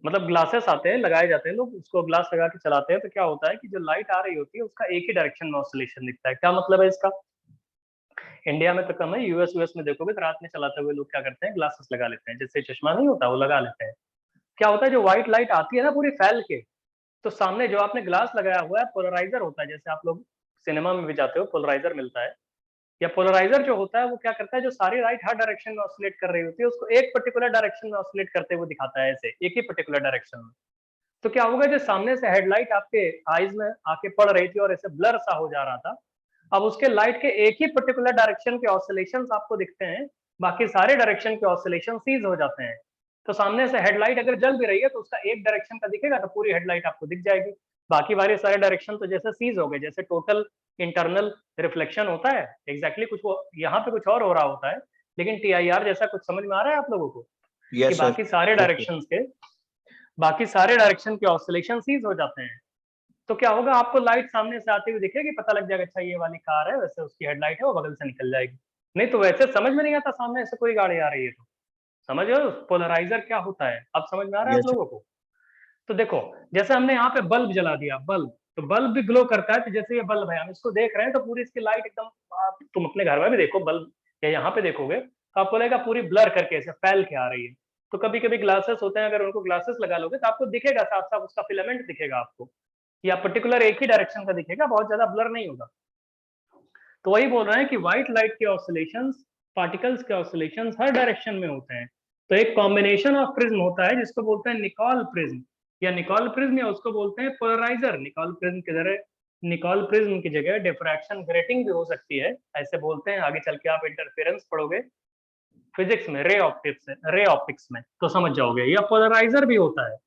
मतलब ग्लासेस आते हैं, लगाए जाते हैं, लोग उसको ग्लास लगा के चलाते हैं। तो क्या होता है कि जो लाइट आ रही होती है उसका एक ही डायरेक्शन में ऑसिलेशन दिखता है। क्या मतलब है इसका? इंडिया में तो कम है, यूएस में देखोगे तो रात में चलाते हुए लोग क्या करते हैं, ग्लासेस लगा लेते हैं, जैसे चश्मा नहीं होता वो लगा लेते हैं। क्या होता है, जो व्हाइट लाइट आती है ना पूरी फैल के, तो सामने जो आपने ग्लास लगाया हुआ है पोलराइजर होता है, जैसे आप लोग सिनेमा में भी जाते हो पोलराइजर मिलता है, या पोलराइजर जो होता है वो क्या करता है, जो सारी लाइट हर डायरेक्शन में ऑसिलेट कर रही होती है उसको एक पर्टिकुलर डायरेक्शन में ऑसिलेट करते हुए दिखाता है, ऐसे एक ही पर्टिकुलर डायरेक्शन में। तो क्या होगा, जो सामने से हेडलाइट आपके आईज में आके पड़ रही थी और ऐसे ब्लर सा हो जा रहा था, अब उसके लाइट के एक ही पर्टिकुलर डायरेक्शन के ऑसिलेशंस आपको दिखते हैं, बाकी सारे डायरेक्शन के ऑसिलेशन सीज हो जाते हैं। तो सामने से हेडलाइट अगर जल भी रही है तो उसका एक डायरेक्शन का दिखेगा तो पूरी हेडलाइट आपको दिख जाएगी, बाकी वाले सारे डायरेक्शन तो जैसे सीज हो गए, जैसे टोटल इंटरनल रिफ्लेक्शन होता है एग्जैक्टली कुछ वो यहाँ पे कुछ और हो रहा होता है, लेकिन टीआईआर जैसा कुछ समझ में आ रहा है आप लोगों को? कि Yes, sir. बाकी सारे डायरेक्शंस के बाकी सारे डायरेक्शन के ऑसिलेशन सीज हो जाते हैं। तो क्या होगा, आपको लाइट सामने से आती हुई दिखेगी, पता लग जाएगा अच्छा ये वाली कार है, वैसे उसकी हेडलाइट है वो बगल से निकल जाएगी। नहीं तो वैसे समझ में नहीं आता सामने से कोई गाड़ी आ रही है तो। समझ रहे हो पोलराइजर क्या होता है? अब समझ में आ रहा है Yes, आप लोगों को? तो देखो, जैसे हमने यहाँ पे बल्ब जला दिया, बल्ब, तो बल्ब भी ग्लो करता है। तो जैसे ये बल्ब है, हम इसको देख रहे हैं तो पूरी इसकी लाइट एकदम, तुम अपने घर में भी देखो बल्ब या यहाँ पे देखोगे तो आपको लगेगा पूरी ब्लर करके ऐसे फैल के आ रही है। तो कभी कभी ग्लासेस होते हैं, अगर उनको ग्लासेस लगा लोगे तो आपको दिखेगा साफ साफ, उसका फिलामेंट दिखेगा आपको, या पर्टिकुलर एक ही डायरेक्शन का दिखेगा, बहुत ज्यादा ब्लर नहीं होगा। तो वही बोल रहे हैं कि व्हाइट लाइट के ऑसिलेशंस, पार्टिकल्स के ऑसिलेशंस हर डायरेक्शन में होते हैं। तो एक कॉम्बिनेशन ऑफ प्रिज्म होता है जिसको बोलते हैं निकोल प्रिज्म, या निकोल प्रिज्म, या उसको बोलते हैं पोलराइजर। निकोल प्रिज्म की जगह, निकोल प्रिज्म की जगह डिफ्रैक्शन ग्रेटिंग भी हो सकती है, ऐसे बोलते हैं। आगे चल के आप इंटरफेरेंस पढ़ोगे फिजिक्स में, रे ऑप्टिक्स में, तो समझ जाओगे। या पोलराइजर भी होता है।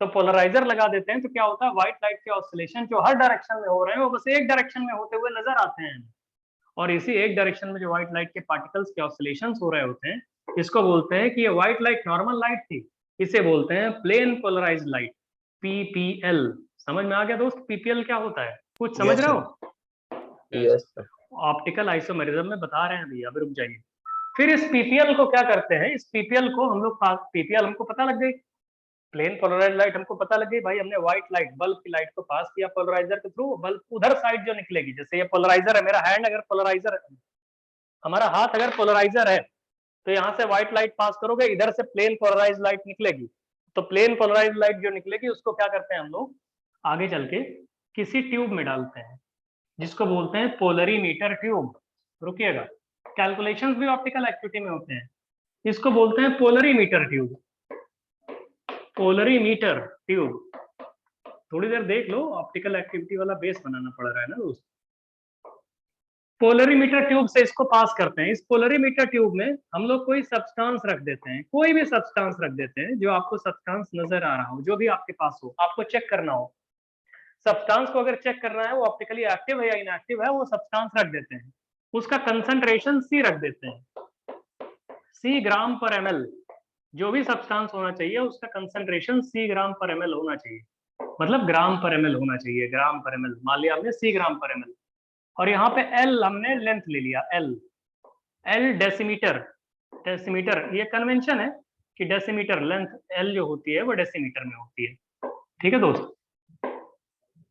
तो पोलराइजर लगा देते हैं तो क्या होता है, व्हाइट लाइट के ऑसिलेशन जो हर डायरेक्शन में हो रहे हैं वो बस एक डायरेक्शन में होते हुए नजर आते हैं, और इसी एक डायरेक्शन में जो व्हाइट लाइट के पार्टिकल्स के ऑसिलेशंस हो रहे होते हैं, इसको बोलते हैं कि ये व्हाइट लाइट नॉर्मल लाइट थी, इसे बोलते हैं प्लेन पोलराइज्ड लाइट, पीपीएल। समझ में आ गया दोस्त, पीपीएल क्या होता है? कुछ समझ Yes, रहे sir. हो? Yes, sir. ऑप्टिकल आइसोमेरिज्म में बता रहे हैं भैया, अभी रुक जाइए। फिर इस पीपीएल को क्या करते हैं, इस पीपीएल को हम लोग, पीपीएल हमको पता लग गई, प्लेन पोलराइज्ड लाइट हमको पता लग गई भाई, हमने व्हाइट लाइट बल्ब की लाइट को पास किया पोलराइजर के थ्रू, बल्ब उधर साइड जो निकलेगी, जैसे ये पोलराइजर है, मेरा हैंड अगर पोलराइजर है, हमारा हाथ अगर पोलराइजर है, तो यहाँ से व्हाइट लाइट पास करोगे, इधर से प्लेन पोलराइज्ड लाइट निकलेगी। तो प्लेन पोलराइज्ड लाइट जो निकलेगी उसको क्या करते हैं हम लोग, आगे चल के किसी ट्यूब में डालते हैं जिसको बोलते हैं पोलरीमीटर ट्यूब। रुकिएगा, कैलकुलेशंस भी ऑप्टिकल एक्टिविटी में होते हैं, इसको बोलते हैं पोलरीमीटर ट्यूब। पोलरीमीटर ट्यूब, थोड़ी देर देख लो, ऑप्टिकल एक्टिविटी वाला बेस बनाना पड़ रहा है ना दोस्त। पोलरीमीटर ट्यूब से इसको पास करते हैं। इस पोलरीमीटर ट्यूब में हम लोग कोई सब्सटेंस रख देते हैं, कोई भी सब्सटेंस रख देते हैं, जो आपको सब्सटेंस नजर आ रहा हो, जो भी आपके पास हो, आपको चेक करना हो सब्सटेंस को, अगर चेक करना है वो ऑप्टिकली एक्टिव है या इनएक्टिव है, वो सब्सटेंस रख देते हैं, उसका कंसंट्रेशन सी रख देते हैं, सी ग्राम पर एमएल। जो भी सब्सटेंस होना चाहिए उसका कंसंट्रेशन सी ग्राम पर एमएल होना चाहिए, मतलब ग्राम पर एमएल होना चाहिए, ग्राम पर एमएल। मान लिया हमने सी ग्राम पर एमएल, और यहाँ पे एल हमने लेंथ ले लिया, एल डेसीमीटर, डेसीमीटर ये कन्वेंशन है कि डेसीमीटर लेंथ एल जो होती है वो डेसीमीटर में होती है। ठीक है दोस्त,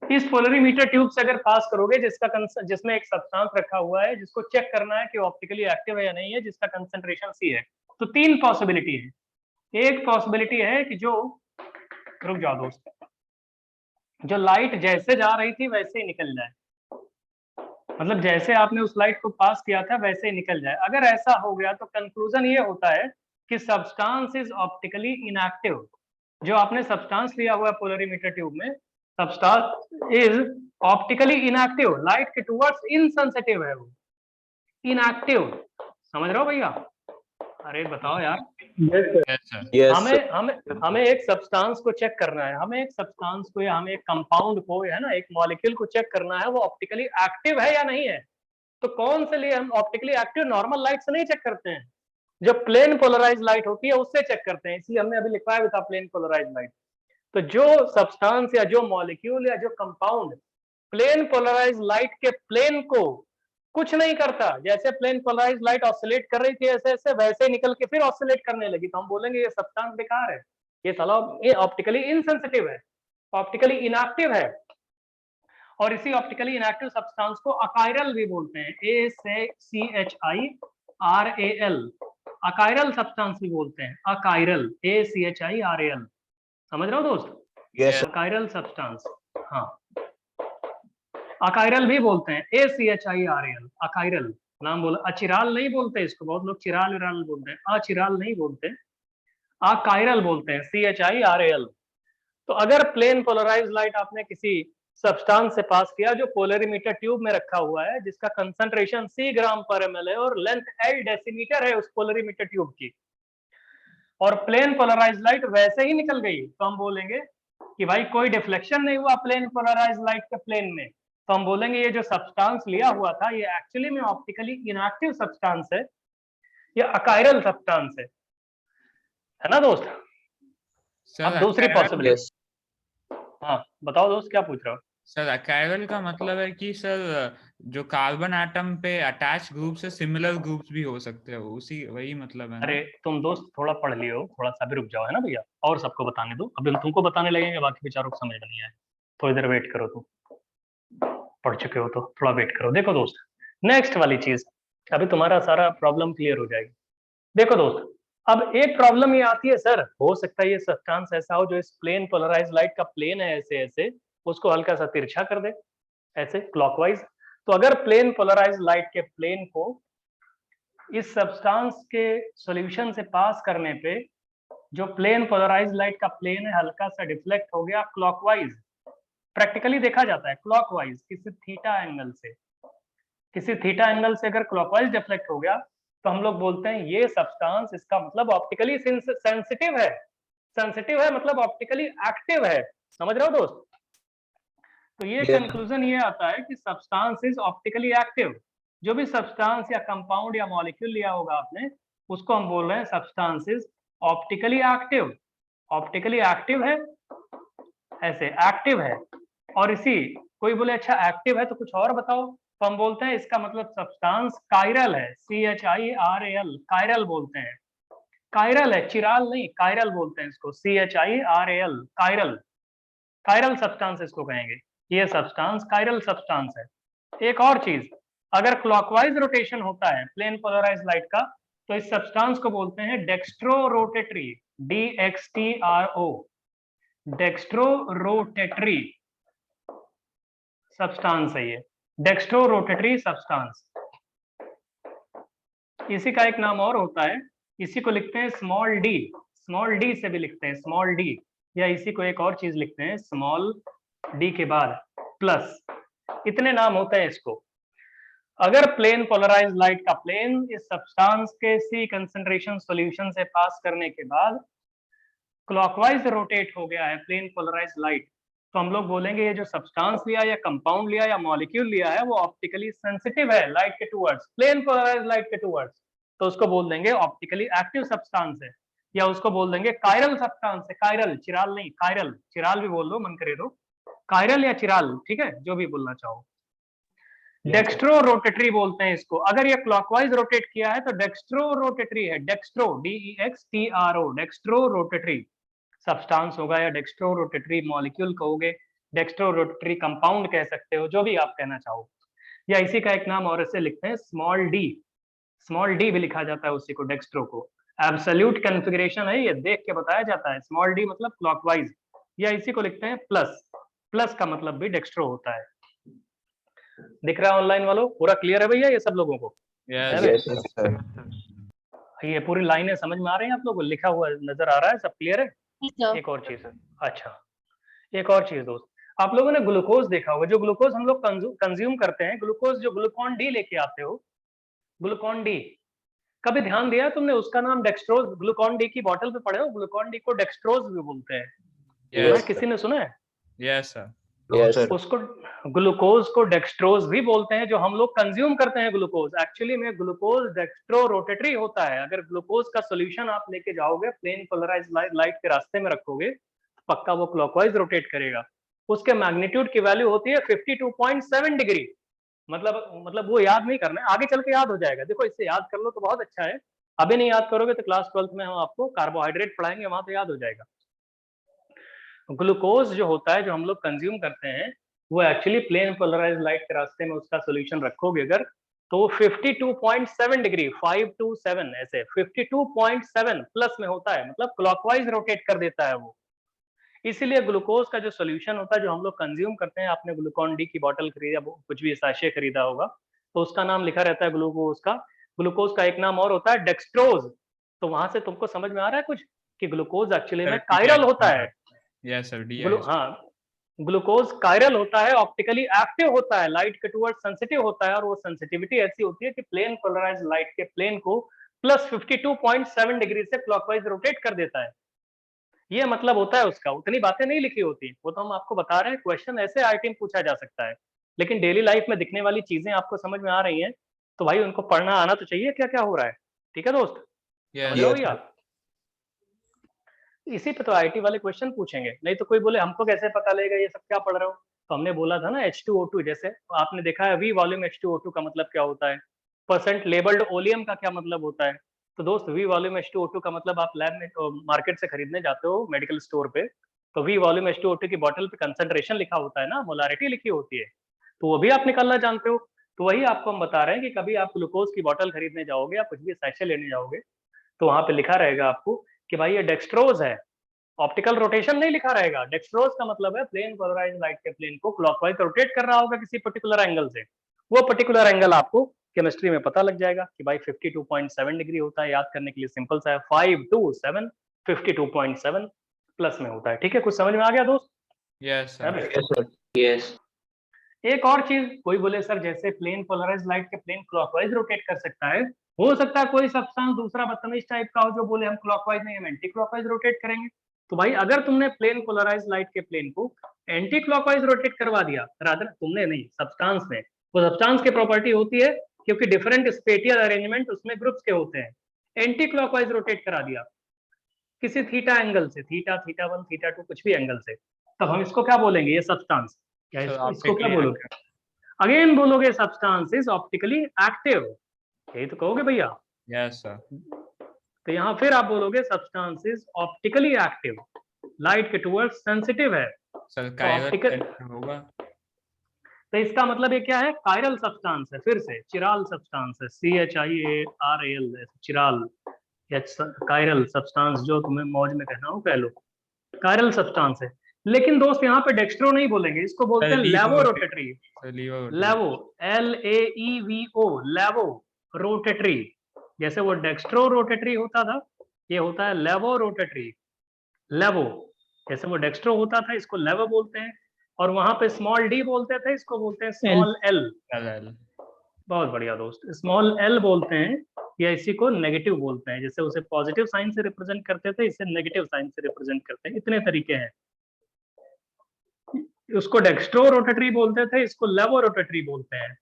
इस पोलरीमीटर ट्यूब से अगर पास करोगे जिसमें एक सब्सटेंस रखा हुआ है, जिसको चेक करना है कि वो ऑप्टिकली एक्टिव है या नहीं है, जिसका कंसंट्रेशन सी है, तो तीन पॉसिबिलिटी है। एक पॉसिबिलिटी है कि जो, रुक जाओ दोस्त, जो लाइट जैसे जा रही थी वैसे ही निकल जाए, मतलब जैसे आपने उस लाइट को पास किया था वैसे ही निकल जाए। अगर ऐसा हो गया तो कंक्लूजन ये होता है कि सब्सटेंस इज ऑप्टिकली इनएक्टिव, जो आपने सब्सटेंस लिया हुआ है पोलरीमीटर ट्यूब में, substance is optically inactive, light के टुवर्ड्स इनसेंसिटिव है वो, इनएक्टिव। समझ रहे हो भैया? अरे बताओ यार। Yes, sir. Yes, हमें हमें हमें एक सब्सटेंस को चेक करना है, हमें एक सब्सटेंस को या हमें एक कंपाउंड को, है ना, एक मॉलिक्यूल को चेक करना है वो ऑप्टिकली एक्टिव है या नहीं है। तो कौन से लिए हम ऑप्टिकली एक्टिव नॉर्मल लाइट से नहीं चेक करते हैं, जो प्लेन पोलराइज लाइट होती है उससे चेक करते हैं, इसलिए हमने अभी लिखवाया भी था प्लेन पोलराइज लाइट। तो जो सब्सटेंस या जो मॉलिक्यूल या जो कंपाउंड प्लेन पोलराइज लाइट के प्लेन को कुछ नहीं करता, जैसे प्लेन पोलराइज लाइट ऑसिलेट कर रही थी ऐसे ऐसे, वैसे निकल के फिर ऑसिलेट करने लगी, तो हम बोलेंगे ये सब्सटेंस बेकार है, ये साला ये ऑप्टिकली इनसेंसिटिव है, ऑप्टिकली इनएक्टिव है। और इसी ऑप्टिकली इनएक्टिव सब्सटेंस को अकायरल भी बोलते हैं, ACHIRAL, अकायरल सब्सटेंस भी बोलते हैं, अकायरल, ACHIRAL। समझ रहे हो दोस्त? yes, अकायरल सब्सटेंस, हाँ अकायरल भी बोलते हैं, ACHIRAL, अकायरल। नाम बोला, अचिराल नहीं बोलते इसको, बहुत लोग चिराल विराल बोलते हैं, अचिराल नहीं बोलते, अकायरल बोलते हैं, CHIRAL। तो अगर प्लेन पोलराइज लाइट आपने किसी सब्सटेंस से पास किया जो पोलरीमीटर ट्यूब में रखा हुआ है, जिसका कंसंट्रेशन C ग्राम पर ml है और लेंथ L डेसीमीटर है उस पोलरीमीटर ट्यूब की, और प्लेन पोलराइज लाइट वैसे ही निकल गई, तो हम बोलेंगे कि भाई कोई डिफ्लेक्शन नहीं हुआ प्लेन पोलराइज लाइट के प्लेन में, तो हम बोलेंगे ये जो सब्सटेंस लिया हुआ था ये एक्चुअली में ऑप्टिकली इनएक्टिव सब्सटेंस है, ये अकायरल सब्सटेंस है ना दोस्त? सर अब दूसरी पॉसिबिलिटी, yes, हाँ बताओ दोस्त क्या पूछ रहे हो? सर अकायरल का मतलब है कि सर जो कार्बन एटम पे अटैच ग्रुप से सिमिलर ग्रुप्स भी हो सकते हैं, उसी वही मतलब है ना? अरे तुम दोस्त थोड़ा पढ़ लियो, थोड़ा सा भी रुक जाओ, है ना भैया, और सबको बताने दो, अभी हम तुमको बताने लगेंगे, बाकी बेचारों को समझ में नहीं आए, थोड़ी देर वेट करो, तुम पढ़ चुके हो तो थोड़ा वेट करो। देखो दोस्त, नेक्स्ट वाली चीज, अभी तुम्हारा सारा प्रॉब्लम क्लियर हो जाएगी। देखो दोस्त, अब एक प्रॉब्लम ये आती है, सर हो सकता है ये सब्सटेंस ऐसा हो जो इस प्लेन पोलराइज लाइट का प्लेन है ऐसे ऐसे, उसको हल्का सा तिरछा कर दे ऐसे क्लॉकवाइज। तो अगर प्लेन पोलराइज लाइट के प्लेन को इस सब्सटेंस के सॉल्यूशन से पास करने पे जो प्लेन पोलराइज लाइट का प्लेन है हल्का सा डिफ्लेक्ट हो गया क्लॉकवाइज, प्रैक्टिकली देखा जाता है क्लॉकवाइज, किसी थीटा एंगल से, किसी थीटा एंगल से अगर क्लॉकवाइज डिफ्लेक्ट हो गया तो हम लोग बोलते हैं ये सब्सटेंस, इसका मतलब ऑप्टिकली सेंसिटिव है, सेंसिटिव है मतलब ऑप्टिकली एक्टिव है। समझ रहे हो दोस्त? तो ये yes, कंक्लूजन ये आता है कि सब्सटेंस इज ऑप्टिकली एक्टिव। जो भी सब्सटेंस या कंपाउंड या मॉलिक्यूल लिया होगा आपने, उसको हम बोल रहे हैं substance is optically active, optically active है, ऐसे एक्टिव है। और इसी, कोई बोले अच्छा एक्टिव है तो कुछ और बताओ, तो हम बोलते हैं इसका मतलब सब्सटेंस कायरल है, CHIRAL, कायरल बोलते हैं, कायरल है, चिराल नहीं, कायरल बोलते हैं इसको, CHIRAL, कायरल, कायरल सब्सटेंस इसको कहेंगे, ये सब्सटेंस कायरल सब्सटेंस है। एक और चीज, अगर क्लॉकवाइज रोटेशन होता है प्लेन पोलराइज लाइट का, तो इस सब्सटेंस को बोलते हैं dextrorotatory, DXTRO, dextrorotatory substance है ये, डेक्स्ट्रो रोटेटरी सब्सटेंस। इसी का एक नाम और होता है, इसी को लिखते हैं स्मॉल डी, स्मॉल डी से भी लिखते हैं स्मॉल डी, या इसी को एक और चीज लिखते हैं स्मॉल डी के बाद प्लस, इतने नाम होते हैं इसको। अगर प्लेन पोलराइज लाइट का प्लेन इस सब्सटेंस के सी कंसंट्रेशन सॉल्यूशन से पास करने के बाद क्लॉकवाइज रोटेट हो गया है प्लेन पोलराइज लाइट, तो हम लोग बोलेंगे ये जो सब्सटेंस लिया या कंपाउंड लिया या मॉलिक्यूल लिया है वो ऑप्टिकली सेंसिटिव है लाइट के टुवर्ड्स, प्लेन पोलराइज लाइट के टुवर्ड्स, तो उसको बोल देंगे ऑप्टिकली एक्टिव सब्सटेंस है, या उसको बोल देंगे कायरल सब्सटेंस है, कायरल, चिराल नहीं, कायरल, चिराल भी बोल दो मन करे तो, कायरल या चिराल, ठीक है, जो भी बोलना चाहो। डेक्स्ट्रो रोटेटरी बोलते हैं इसको, अगर ये क्लॉकवाइज रोटेट किया है तो डेक्स्ट्रो रोटेटरी है, dextro, DEXTRO, dextrorotatory substance होगा, या डेक्स्ट्रो रोटेटरी मॉलिक्यूल कहोगे, डेक्स्ट्रो रोटेटरी कंपाउंड कह सकते हो, जो भी आप कहना चाहो। या इसी का एक नाम और ऐसे लिखते हैं स्मॉल डी, स्मॉल डी भी लिखा जाता है उसी को, डेक्स्ट्रो को। एब्सोल्यूट कॉन्फ़िगरेशन है ये, देख के बताया जाता है, स्मॉल डी मतलब क्लॉकवाइज, या इसी को लिखते हैं प्लस, प्लस का मतलब भी डेक्स्ट्रो होता है। दिख रहा है ऑनलाइन वालों, पूरा क्लियर है भैया ये सब लोगों को? Yes, yes, sir. ये पूरी लाइनें समझ में आ रही हैं आप लोगों को, लिखा हुआ नजर आ रहा है, सब क्लियर है? एक और चीज है। अच्छा, एक और चीज दोस्त, आप लोगों ने ग्लूकोज देखा होगा, जो ग्लूकोज हम लोग कंज्यूम करते हैं, ग्लूकोज जो ग्लूकॉन डी लेके आते हो, ग्लूकॉन डी, कभी ध्यान दिया तुमने उसका नाम डेक्सट्रोज, ग्लूकॉन डी की बोतल पे पढ़े हो, ग्लूकॉन डी को डेक्सट्रोज भी बोलते हैं, सुना है? किसी ने सुना है? Yes sir. Yes, sir. उसको ग्लूकोज को डेक्सट्रोज भी बोलते हैं, जो हम लोग कंज्यूम करते हैं ग्लूकोज। एक्चुअली में ग्लूकोज डेक्सट्रो रोटेटरी होता है। अगर ग्लूकोज का सॉल्यूशन आप लेके जाओगे, प्लेन पोलराइज लाइट के रास्ते में रखोगे, तो पक्का वो क्लॉकवाइज रोटेट करेगा। उसके मैग्नीट्यूड की वैल्यू होती है 52.7 डिग्री। मतलब वो याद नहीं करना है, आगे चल के याद हो जाएगा। देखो, इससे याद कर लो तो बहुत अच्छा है, अभी नहीं याद करोगे तो क्लास 12th में हम आपको कार्बोहाइड्रेट पढ़ाएंगे, वहां तो याद हो जाएगा। ग्लूकोज जो होता है, जो हम लोग कंज्यूम करते हैं, वो एक्चुअली प्लेन पोलराइज लाइट के रास्ते में उसका सॉल्यूशन रखोगे अगर, तो 52.7 डिग्री, 527 ऐसे 52.7 प्लस में होता है, मतलब क्लॉकवाइज रोटेट कर देता है वो। इसीलिए ग्लूकोज का जो सॉल्यूशन होता है, जो हम लोग कंज्यूम करते हैं, आपने ग्लूकॉन डी की बोतल खरीदा, कुछ भी साशे खरीदा होगा, तो उसका नाम लिखा रहता है ग्लूकोज का। ग्लूकोज का एक नाम और होता है डेक्सट्रोज। तो वहां से तुमको समझ में आ रहा है कुछ कि ग्लूकोज एक्चुअली में कायरल होता है। यस सर, हाँ, ग्लूकोज कायरल होता है, ऑप्टिकली एक्टिव होता है, लाइट के टुवर्ड्स सेंसिटिव होता है, और वो सेंसिटिविटी ऐसी होती है कि प्लेन पोलराइज लाइट के प्लेन को प्लस 52.7 डिग्री से क्लॉकवाइज रोटेट कर देता है। ये मतलब होता है उसका। उतनी बातें नहीं लिखी होती, वो तो हम आपको बता रहे हैं। क्वेश्चन ऐसे आईटी में पूछा जा सकता है, लेकिन डेली लाइफ में दिखने वाली चीजें आपको समझ में आ रही हैं, तो भाई उनको पढ़ना आना तो चाहिए, क्या क्या हो रहा है। ठीक है दोस्त, समझ रहे हो भैया? इसी पे तो आईटी वाले क्वेश्चन पूछेंगे, नहीं तो कोई बोले हमको कैसे पता लगेगा ये सब क्या पढ़ रहे हो। तो हमने बोला था ना H2O2, जैसे आपने देखा है वी वॉल्यूम H2O2 का मतलब क्या होता है, परसेंट लेबल्ड ओलियम का क्या मतलब होता है। तो दोस्त, वी वॉल्यूम H2O2 का मतलब आप लैब में मार्केट से खरीदने जाते हो मेडिकल स्टोर पे, तो वी वॉल्यूम H2O2 की बोतल पे कंसंट्रेशन लिखा होता है ना, मोलारिटी लिखी होती है, तो वो भी आप निकालना जानते हो। तो वही आपको हम बता रहे हैं कि कभी आप ग्लूकोज की बोतल खरीदने जाओगे या कुछ भी सैशे लेने जाओगे, तो वहां पे लिखा रहेगा आपको कि भाई ये डेक्सट्रोज है। ऑप्टिकल रोटेशन नहीं लिखा रहेगा। डेक्सट्रोज का मतलब है प्लेन पोलराइज लाइट के प्लेन को क्लॉकवाइज रोटेट कर रहा होगा किसी पर्टिकुलर एंगल से। वो पर्टिकुलर एंगल आपको केमिस्ट्री में पता लग जाएगा कि भाई 52.7 डिग्री होता है। याद करने के लिए सिंपल सा है, 527 52.7 प्लस में होता है। ठीक है, कुछ समझ में आ गया दोस्त? यस है सर। भाई? Yes, sir. Yes. एक और चीज, कोई बोले सर जैसे प्लेन पोलराइज लाइट के प्लेन क्लॉकवाइज रोटेट कर सकता है, हो सकता है कोई सब्सटेंस दूसरा बदतमीज टाइप का हो जो बोले हम क्लॉकवाइज नहीं, हम एंटी क्लॉकवाइज रोटेट करेंगे। तो भाई अगर तुमने प्लेन पोलराइज लाइट के प्लेन को एंटी क्लॉकवाइज रोटेट करवा दिया, रादर तुमने नहीं, सब्सटेंस ने, वो सब्सटेंस की प्रॉपर्टी होती है क्योंकि डिफरेंट स्पेटियल अरेंजमेंट उसमें ग्रुप्स के होते हैं, एंटी क्लॉकवाइज रोटेट करा दिया किसी थीटा एंगल से, थीटा, थीटा 1, थीटा 2, कुछ भी एंगल से, तब हम इसको क्या बोलेंगे? ये सब्सटेंस क्या इसको क्या बोलोगे? अगेन बोलोगे सब्सटेंस इज ऑप्टिकली एक्टिव, यही तो कहोगे भैया। Yes sir. तो यहाँ फिर आप बोलोगे substance is optically active, light के टुवर्ड्स सेंसिटिव है, सर तो ऑप्टिकल होगा। तो इसका मतलब ये क्या है? कायरल सब्सटेंस है। फिर से चिराल सब्सटेंस है, CHIARAL, चिराल या कायरल सब्सटेंस, जो तुम्हें मौज में कहना हो कह लो, कायरल सब्सटेंस है। लेकिन दोस्त यहाँ पे डेक्स्ट्रो नहीं बोलेंगे, इसको बोलते हैं लेवो रोटेटरी। लेवो, LAEVO, लेवो रोटेटरी। जैसे वो डेक्स्ट्रो रोटेटरी होता था, ये होता है लेवो रोटेटरी। लेवो, जैसे वो डेक्स्ट्रो होता था, इसको लेवो बोलते हैं, और वहां पे स्मॉल डी बोलते थे, इसको बोलते हैं स्मॉल एल। बहुत बढ़िया दोस्त, स्मॉल एल बोलते हैं, या इसी को नेगेटिव बोलते हैं। जैसे उसे पॉजिटिव साइन से रिप्रेजेंट करते थे, इसे नेगेटिव साइन से रिप्रेजेंट करते हैं। इतने तरीके हैं। उसको डेक्स्ट्रो रोटेटरी बोलते थे, इसको लेवो रोटेटरी बोलते हैं।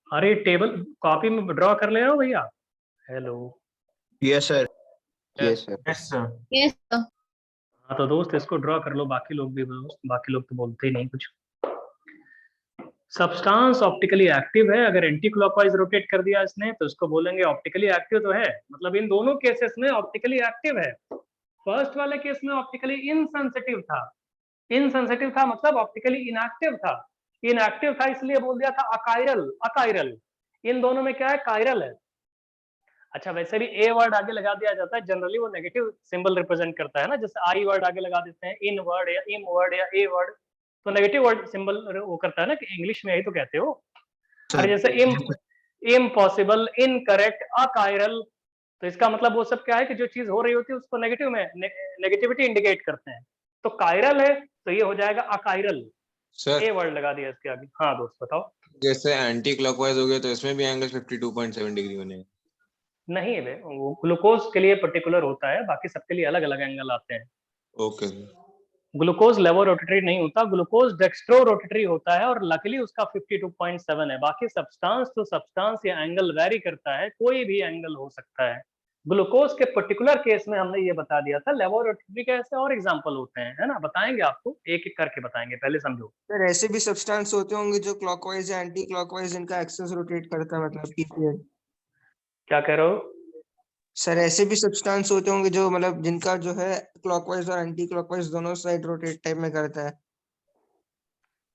अरे टेबल कॉपी में ड्रॉ कर ले रहे हो भैया? Hello. Yes, sir. Yes, sir. Yes sir. Yes, sir. हाँ तो दोस्त इसको ड्रॉ कर लो, बाकी लोग भी दोस्त, बाकी लोग तो बोलते ही नहीं कुछ। सब्सटेंस ऑप्टिकली एक्टिव है, अगर एंटी क्लॉकवाइज रोटेट कर दिया इसने तो इसको बोलेंगे ऑप्टिकली एक्टिव तो है। मतलब इन दोनों केसेस में ऑप्टिकली एक्टिव है। फर्स्ट वाले केस में ऑप्टिकली इनसेंसिटिव था। इनसेंसिटिव था मतलब ऑप्टिकली इनएक्टिव था। इनएक्टिव था इसलिए बोल दिया था अकायरल। अकायरल, इन दोनों में क्या है? कायरल है। अच्छा, वैसे भी ए वर्ड आगे लगा दिया जाता है, जनरली वो नेगेटिव सिंबल रिप्रेजेंट करता है ना, जैसे आई वर्ड आगे लगा देते हैं, इन वर्ड या इम वर्ड या ए वर्ड, तो नेगेटिव वर्ड सिंबल वो करता है ना, कि इंग्लिश में यही तो कहते हो। अरे जैसे इम्पॉसिबल, इनकरेक्ट, अकायरल, तो इसका मतलब वो सब क्या है कि जो चीज हो रही होती है उसको नेगेटिव में नेगेटिविटी इंडिकेट करते हैं। तो कायरल है तो ये हो जाएगा अकायरल। सर ए वर्ड लगा दिया इसके आगे। हाँ दोस्त बताओ। जैसे एंटी क्लॉकवाइज हो गया तो इसमें भी एंगल 52.7 डिग्री बनेगा। नहीं है वो ग्लूकोज के लिए पर्टिकुलर होता है, बाकी सबके लिए अलग अलग एंगल आते हैं। ओके ग्लूकोज लेवो रोटेटरी नहीं होता, ग्लूकोज डेक्स्ट्रो रोटेटरी होता है, और लकीली उसका 52.7 है। बाकी सब्सटेंस तो सब्सटेंस या एंगल वेरी करता है, कोई भी एंगल हो सकता है। ग्लूकोज के पर्टिकुलर केस में हमने ये बता दिया था। लेवो रोटेटरी के ऐसे और एग्जांपल होते हैं, है ना, बताएंगे आपको, एक एक करके बताएंगे, पहले समझो। सर ऐसे भी सब्सटेंस होते होंगे जो क्लॉकवाइज या एंटी क्लॉकवाइज इनका एक्सेस रोटेट करता है, मतलब पीपीएल। क्या कह रहे हो? सर ऐसे भी सब्सटेंस होते होंगे जो मतलब जिनका जो है क्लॉकवाइज और एंटी क्लॉकवाइज दोनों साइड रोटेट टाइप में करता है।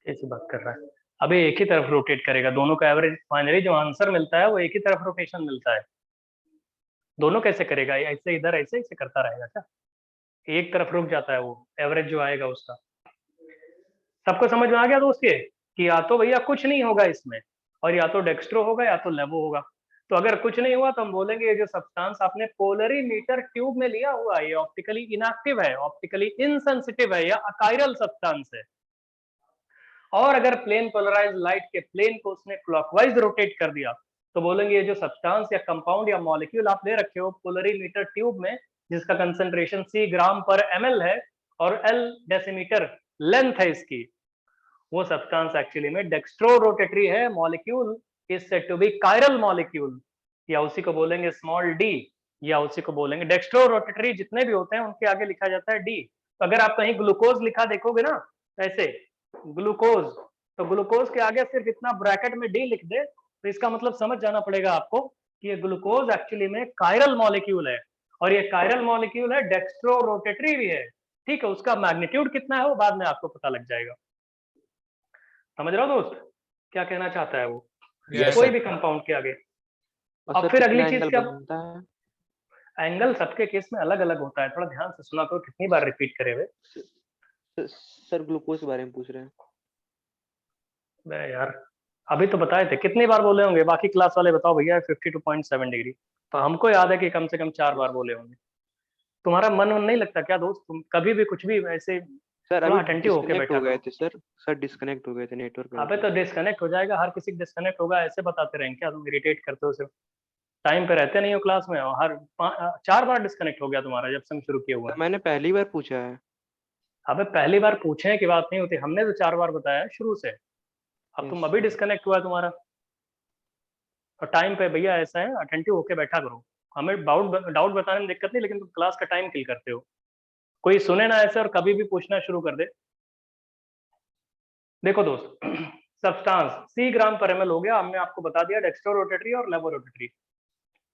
कैसी बात कर रहा है? अभी एक ही तरफ रोटेट करेगा, दोनों का एवरेज फाइनली जो आंसर मिलता है वो एक ही तरफ रोटेशन मिलता है। दोनों कैसे करेगा? ऐसे इधर ऐसे ऐसे करता रहेगा क्या? एक तरफ रुक जाता है, वो एवरेज जो आएगा उसका। सबको समझ में आ गया दोस्त ये कि या तो भैया कुछ नहीं होगा इसमें, और या तो डेक्स्ट्रो होगा या तो लेवो होगा। तो अगर कुछ नहीं हुआ तो हम बोलेंगे ये जो सब्सटेंस आपने पोलरीमीटर ट्यूब में लिया हुआ है ये ऑप्टिकली इनएक्टिव है, ऑप्टिकली इनसेंसिटिव है, या अकायरल सब्सटेंस है। और अगर प्लेन पोलराइज्ड लाइट के प्लेन को उसने क्लॉकवाइज रोटेट कर दिया तो बोलेंगे ये जो सब्सटेंस या कंपाउंड या मॉलिक्यूल आप ले रखे हो पोलरीमीटर ट्यूब में, जिसका कंसंट्रेशन C ग्राम पर ml है और L डेसीमीटर लेंथ है इसकी, वो सब्सटेंस एक्चुअली में डेक्स्ट्रो रोटेटरी है। Molecule is said to be chiral molecule, या उसी को बोलेंगे स्मॉल d, या उसी को बोलेंगे डेक्स्ट्रो रोटेटरी। जितने भी होते हैं उनके आगे लिखा जाता है d। तो अगर आप कहीं ग्लूकोज लिखा देखोगे ना ऐसे ग्लूकोज, तो ग्लूकोज के आगे सिर्फ इतना ब्रैकेट में d लिख दे तो इसका मतलब समझ जाना पड़ेगा आपको कि ये ग्लूकोज एक्चुअली में कायरल मॉलिक्यूल है, और ये कायरल मॉलिक्यूल है, डेक्स्ट्रो रोटेटरी भी है। ठीक है, उसका मैग्नीट्यूड कितना है वो बाद में आपको पता लग जाएगा। समझ रहा हो दोस्त क्या कहना चाहता है वो? कोई भी कंपाउंड के आगे। अब फिर अगली चीज क्या, एंगल सबके केस में अलग अलग होता है, थोड़ा ध्यान से सुना करो, कितनी बार रिपीट करे हुए। सर ग्लूकोज के बारे में पूछ रहे हैं। बे यार अभी तो बताए थे, कितनी बार बोले होंगे? बाकी क्लास वाले बताओ भैया। 52.7 डिग्री तो हमको याद है कि कम से कम 4 बार बोले होंगे। तुम्हारा मन नहीं लगता क्या दोस्त? तुम कभी भी कुछ भी ऐसे सर थोड़ा अभी अटेंटिव होके डिस्कनेक्ट बैठा हो गए करो। थे सर डिस्कनेक्ट हो गए थे नेटवर्क। अबे तो डिस्कनेक्ट हो जाएगा, हर किसी डिस्कनेक्ट होगा, ऐसे बताते रहेंगे क्या? तुम इरिटेट करते हो, सिर्फ टाइम पे रहते नहीं हो क्लास में। हर 4 बार डिस्कनेक्ट हो गया तुम्हारा जब से हम शुरू किए हुए हैं। मैंने पहली बार पूछा है। अबे पहली बार पूछने की बात नहीं होती, हमने तो 4 बार बताया है शुरू से। अब तुम अभी डिस्कनेक्ट हुआ है तुम्हारा। और टाइम पे भैया ऐसा है, अटेंटिव होके बैठा करो। हमें डाउट बताने में दिक्कत नहीं, लेकिन तुम क्लास का टाइम किल करते हो। कोई सुने ना ऐसे और कभी भी पूछना शुरू कर दे। देखो दोस्त, सब्सटेंस C ग्राम पर ml हो गया, हमने आपको बता दिया डेक्स्ट्रो रोटेटरी और लेवो रोटेटरी।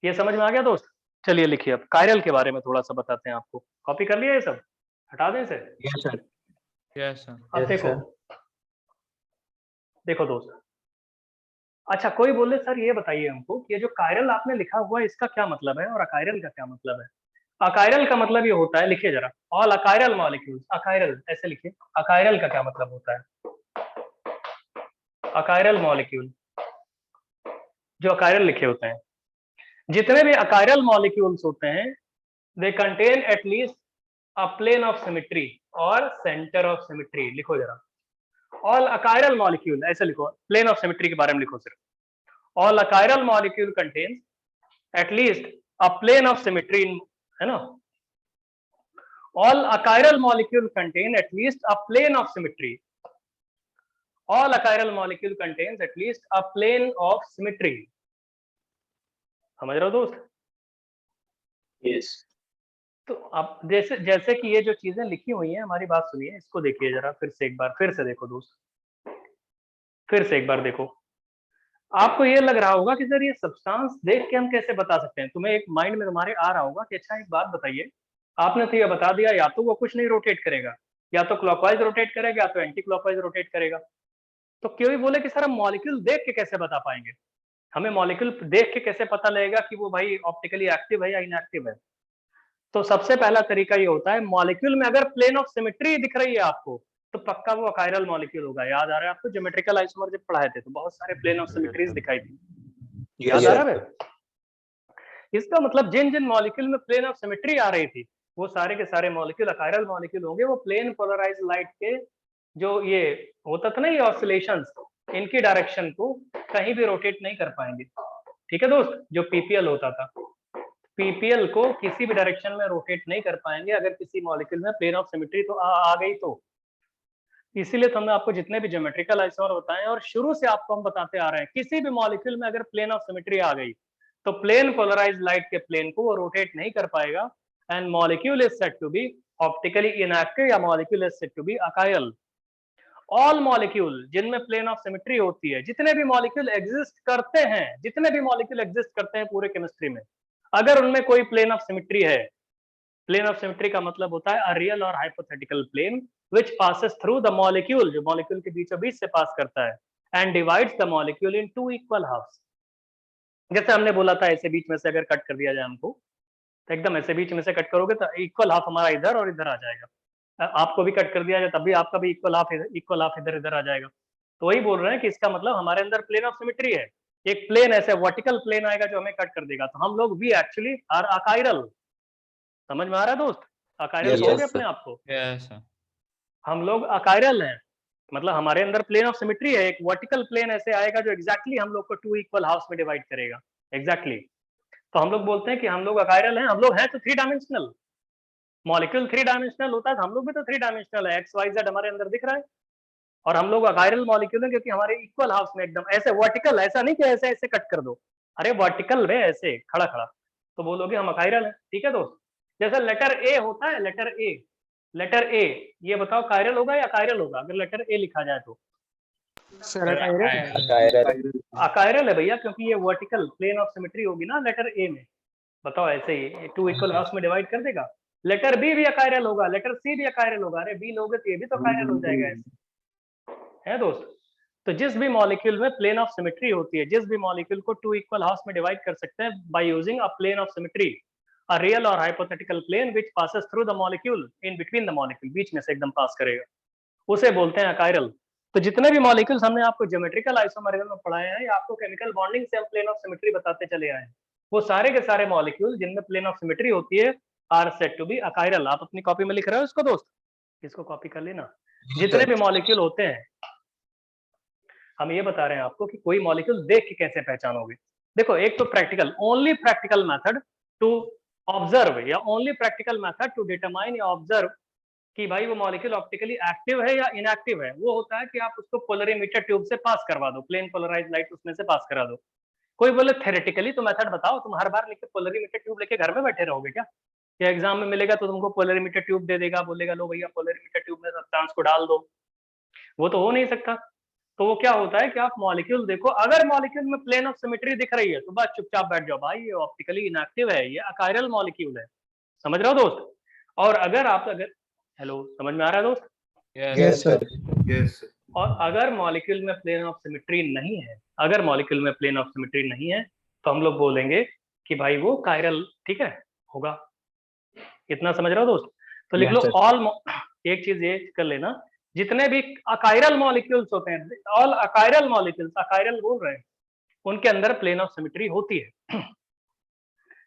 ये समझ में आ गया दोस्त? चलिए लिखिए, अब कायरल के बारे में थोड़ा सा बताते हैं आपको। कॉपी कर लिया ये सब? हटा दें इसे? Yes sir. Yes sir. अब Yes, देखो sir. देखो दोस्त, अच्छा कोई बोले सर ये बताइए हमको कि ये जो कायरल आपने लिखा हुआ है इसका क्या मतलब है, और अकायरल का क्या मतलब है? अकायरल का मतलब ये होता है, लिखिए जरा, ऑल अकायरल मॉलिक्यूल्स। अकायरल ऐसे लिखिए। अकायरल का क्या मतलब होता है? अकायरल मॉलिक्यूल, जो अकायरल लिखे होते हैं, जितने भी अकायरल मॉलिक्यूल्स होते हैं, they contain at least a plane of symmetry और सेंटर ऑफ सिमेट्री। लिखो जरा, ऑल अकायरल मॉलिक्यूल ऐसे लिखो, प्लेन ऑफ सिमेट्री के बारे में लिखो सिर्फ। All achiral molecule contains at least a plane of symmetry, है ना? All achiral molecule contain at least a plane of symmetry. All achiral molecule contains at least a plane of symmetry. समझ रहे हो दोस्त? यस। तो अब जैसे जैसे कि ये जो चीजें लिखी हुई हैं, हमारी बात सुनिए, इसको देखिए जरा फिर से एक बार, फिर से देखो दोस्त, फिर से एक बार देखो। आपको ये लग रहा होगा कि सर ये सब्सटेंस देख के हम कैसे बता सकते हैं? तुम्हें एक माइंड में तुम्हारे आ रहा होगा कि अच्छा एक बात बताइए, आपने तो ये बता दिया या तो वो कुछ नहीं रोटेट करेगा, या तो क्लॉकवाइज रोटेट करेगा, या तो एंटी क्लॉकवाइज रोटेट करेगा। तो क्यों भी बोले कि सर हम मॉलिक्यूल देख के कैसे बता पाएंगे? हमें मॉलिक्यूल देख के कैसे पता लगेगा कि वो भाई ऑप्टिकली एक्टिव है या इनएक्टिव है? तो सबसे पहला तरीका ये होता है, मॉलिक्यूल में अगर प्लेन ऑफ सिमेट्री दिख रही है आपको तो पक्का वो अकायरल मॉलिक्यूल होगा। याद आ रहा है आपको? ज्योमेट्रिकल आइसोमर जब पढ़ाए थे तो बहुत सारे प्लेन ऑफ सिमेट्रीज दिखाई थी, याद आ रहा है? इसका मतलब जिन जिन मॉलिक्यूल में प्लेन ऑफ सिमेट्री आ रही थी वो सारे के सारे मॉलिक्यूल अकायरल मॉलिक्यूल होंगे, वो प्लेन पोलराइज लाइट के जो ये होता था ना ये ऑसिलेशंस, इनकी डायरेक्शन को कहीं भी रोटेट नहीं कर पाएंगे। ठीक है दोस्त, जो पीपीएल होता था, पीपीएल को किसी भी डायरेक्शन में रोटेट नहीं कर पाएंगे अगर किसी मॉलिक्यूल में प्लेन ऑफ सिमेट्री तो आ गई तो। इसीलिए तो हमने आपको जितने भी ज्योमेट्रिकल आइसोमर बताए और शुरू से आपको हम बताते आ रहे हैं, किसी भी मॉलिक्यूल में अगर प्लेन ऑफ सिमेट्री आ गई तो प्लेन पोलराइज्ड लाइट के प्लेन को वो रोटेट नहीं कर पाएगा and molecule is said to be optically inactive या molecule is said to be achiral. All molecule जिनमें प्लेन ऑफ सिमेट्री होती है, जितने भी मॉलिक्यूल एग्जिस्ट करते हैं, जितने भी मॉलिक्यूल एग्जिस्ट करते हैं पूरे केमिस्ट्री में, अगर उनमें कोई प्लेन ऑफ सिमेट्री है, प्लेन ऑफ सिमेट्री का मतलब होता है अ रियल और hypothetical plane which passes through the molecule, जो मॉलिक्यूल के बीचों बीच से पास करता है, and divides the molecule in two equal halves। जैसे हमने बोला था ऐसे बीच में से अगर कट कर दिया जाए हमको, तो एकदम ऐसे बीच में से कट करोगे तो इक्वल हाफ हमारा इधर और इधर आ जाएगा। आपको भी कट कर दिया जाए तब भी आपका भी इक्वल हाफ इधर इधर आ जाएगा। तो वही बोल रहे हैं कि इसका मतलब हमारे अंदर प्लेन ऑफ सिमेट्री है, एक प्लेन ऐसे वर्टिकल प्लेन आएगा जो हमें कट कर देगा, तो हम लोग भी एक्चुअली आर अकायरल। समझ में आ रहा है दोस्त? अकायरल कहोगे अपने आप को? Yes sir. हम लोग अकायरल हैं, मतलब हमारे अंदर प्लेन ऑफ सिमेट्री है, एक वर्टिकल प्लेन ऐसे आएगा जो एग्जैक्टली हम लोग को टू इक्वल हाफ्स में डिवाइड करेगा एग्जैक्टली। तो हम लोग बोलते हैं कि हम लोग अकायरल हैं। हम लोग हैं तो three dimensional, molecule three dimensional होता है, तो हम लोग भी तो थ्री डायमेंशनल है, एक्स वाई जेड हमारे अंदर दिख रहा है, और हम लोग अकायरल मॉलिक्यूल हैं क्योंकि हमारे इक्वल हाफ्स में एकदम ऐसे वर्टिकल, ऐसा नहीं कि ऐसे ऐसे कट कर दो, अरे वर्टिकल में ऐसे खड़ा खड़ा, तो बोलोगे हम अकायरल हैं। ठीक है दोस्त, जैसे लेटर ए होता है, लेटर ए, ये बताओ कायरल होगा या कायरल होगा अगर लेटर ए लिखा जाए तो? Sir achiral. अकायरल है भैया, क्योंकि ये वर्टिकल प्लेन ऑफ सिमेट्री होगी ना लेटर ए में। बताओ ऐसे ही टू इक्वल हाफ्स में डिवाइड कर देगा। लेटर बी भी अकायरल होगा, लेटर सी भी अकायरल होगा, अरे बी लोगे तो ये भी तो अकायरल हो जाएगा ऐसे, है दोस्त? तो जिस भी मॉलिक्यूल में प्लेन ऑफ सिमेट्री होती है, जिस भी मॉलिक्यूल को टू इक्वल हाफ्स में डिवाइड कर सकते हैं by using a plane of symmetry, a real or hypothetical plane which passes through the molecule in between the molecule, बीच में से एकदम पास करेगा, उसे बोलते हैं अकायरल। तो जितने भी मॉलिक्यूल्स हमने आपको ज्योमेट्रिकल आइसोमरिज्म में पढ़ाए हैं या आपको केमिकल बॉन्डिंग से हम प्लेन ऑफ सिमेट्री बताते चले आए हैं, वो सारे के सारे मॉलिक्यूल जिनमें प्लेन ऑफ सिमेट्री होती है are said to be achiral. आप अपनी कॉपी में लिख रहे हो इसको दोस्त, इसको कॉपी कर लेना। जितने भी मॉलिक्यूल होते हैं, हम ये बता रहे हैं आपको कि कोई मॉलिक्यूल देख के कैसे पहचानोगे। देखो, एक तो practical, only practical method to observe या only practical method to determine या ऑब्जर्व कि भाई वो मॉलिक्यूल ऑप्टिकली एक्टिव है या इनएक्टिव है, वो होता है कि आप उसको पोलरीमीटर ट्यूब से पास करवा दो, प्लेन पोलराइज्ड लाइट उसमें से पास करा दो। कोई बोले थ्योरेटिकली तो मेथड बताओ, तुम हर बार लेके पोलरीमीटर ट्यूब लेके घर में बैठे रहोगे क्या? या एग्जाम में मिलेगा तो तुमको पोलरीमीटर ट्यूब दे देगा, बोलेगा लो भैया पोलरीमीटर ट्यूब में सब्सटेंस को डाल दो? वो तो हो नहीं सकता। तो वो क्या होता है कि आप मॉलिक्यूल देखो, अगर मॉलिक्यूल में प्लेन ऑफ सिमेट्री दिख रही है तो बस चुपचाप बैठ जाओ, भाई ये ऑप्टिकली इनएक्टिव है, ये अकायरल मॉलिक्यूल है। समझ रहे हो दोस्त? और अगर हेलो, समझ में आ रहा है दोस्त? Yes sir. और अगर मॉलिक्यूल में प्लेन ऑफ सिमेट्री नहीं है, अगर मॉलिक्यूल में प्लेन ऑफ सिमेट्री नहीं है तो हम लोग बोलेंगे कि भाई वो कायरल, ठीक है, होगा। इतना समझ रहे हो दोस्त? तो लिख लो ऑल, एक चीज ये कर लेना, जितने भी अकायरल मॉलिक्यूल्स होते हैं, ऑल अकायरल मॉलिक्यूल्स, अकायरल बोल रहे हैं, उनके अंदर प्लेन ऑफ सिमेट्री होती है।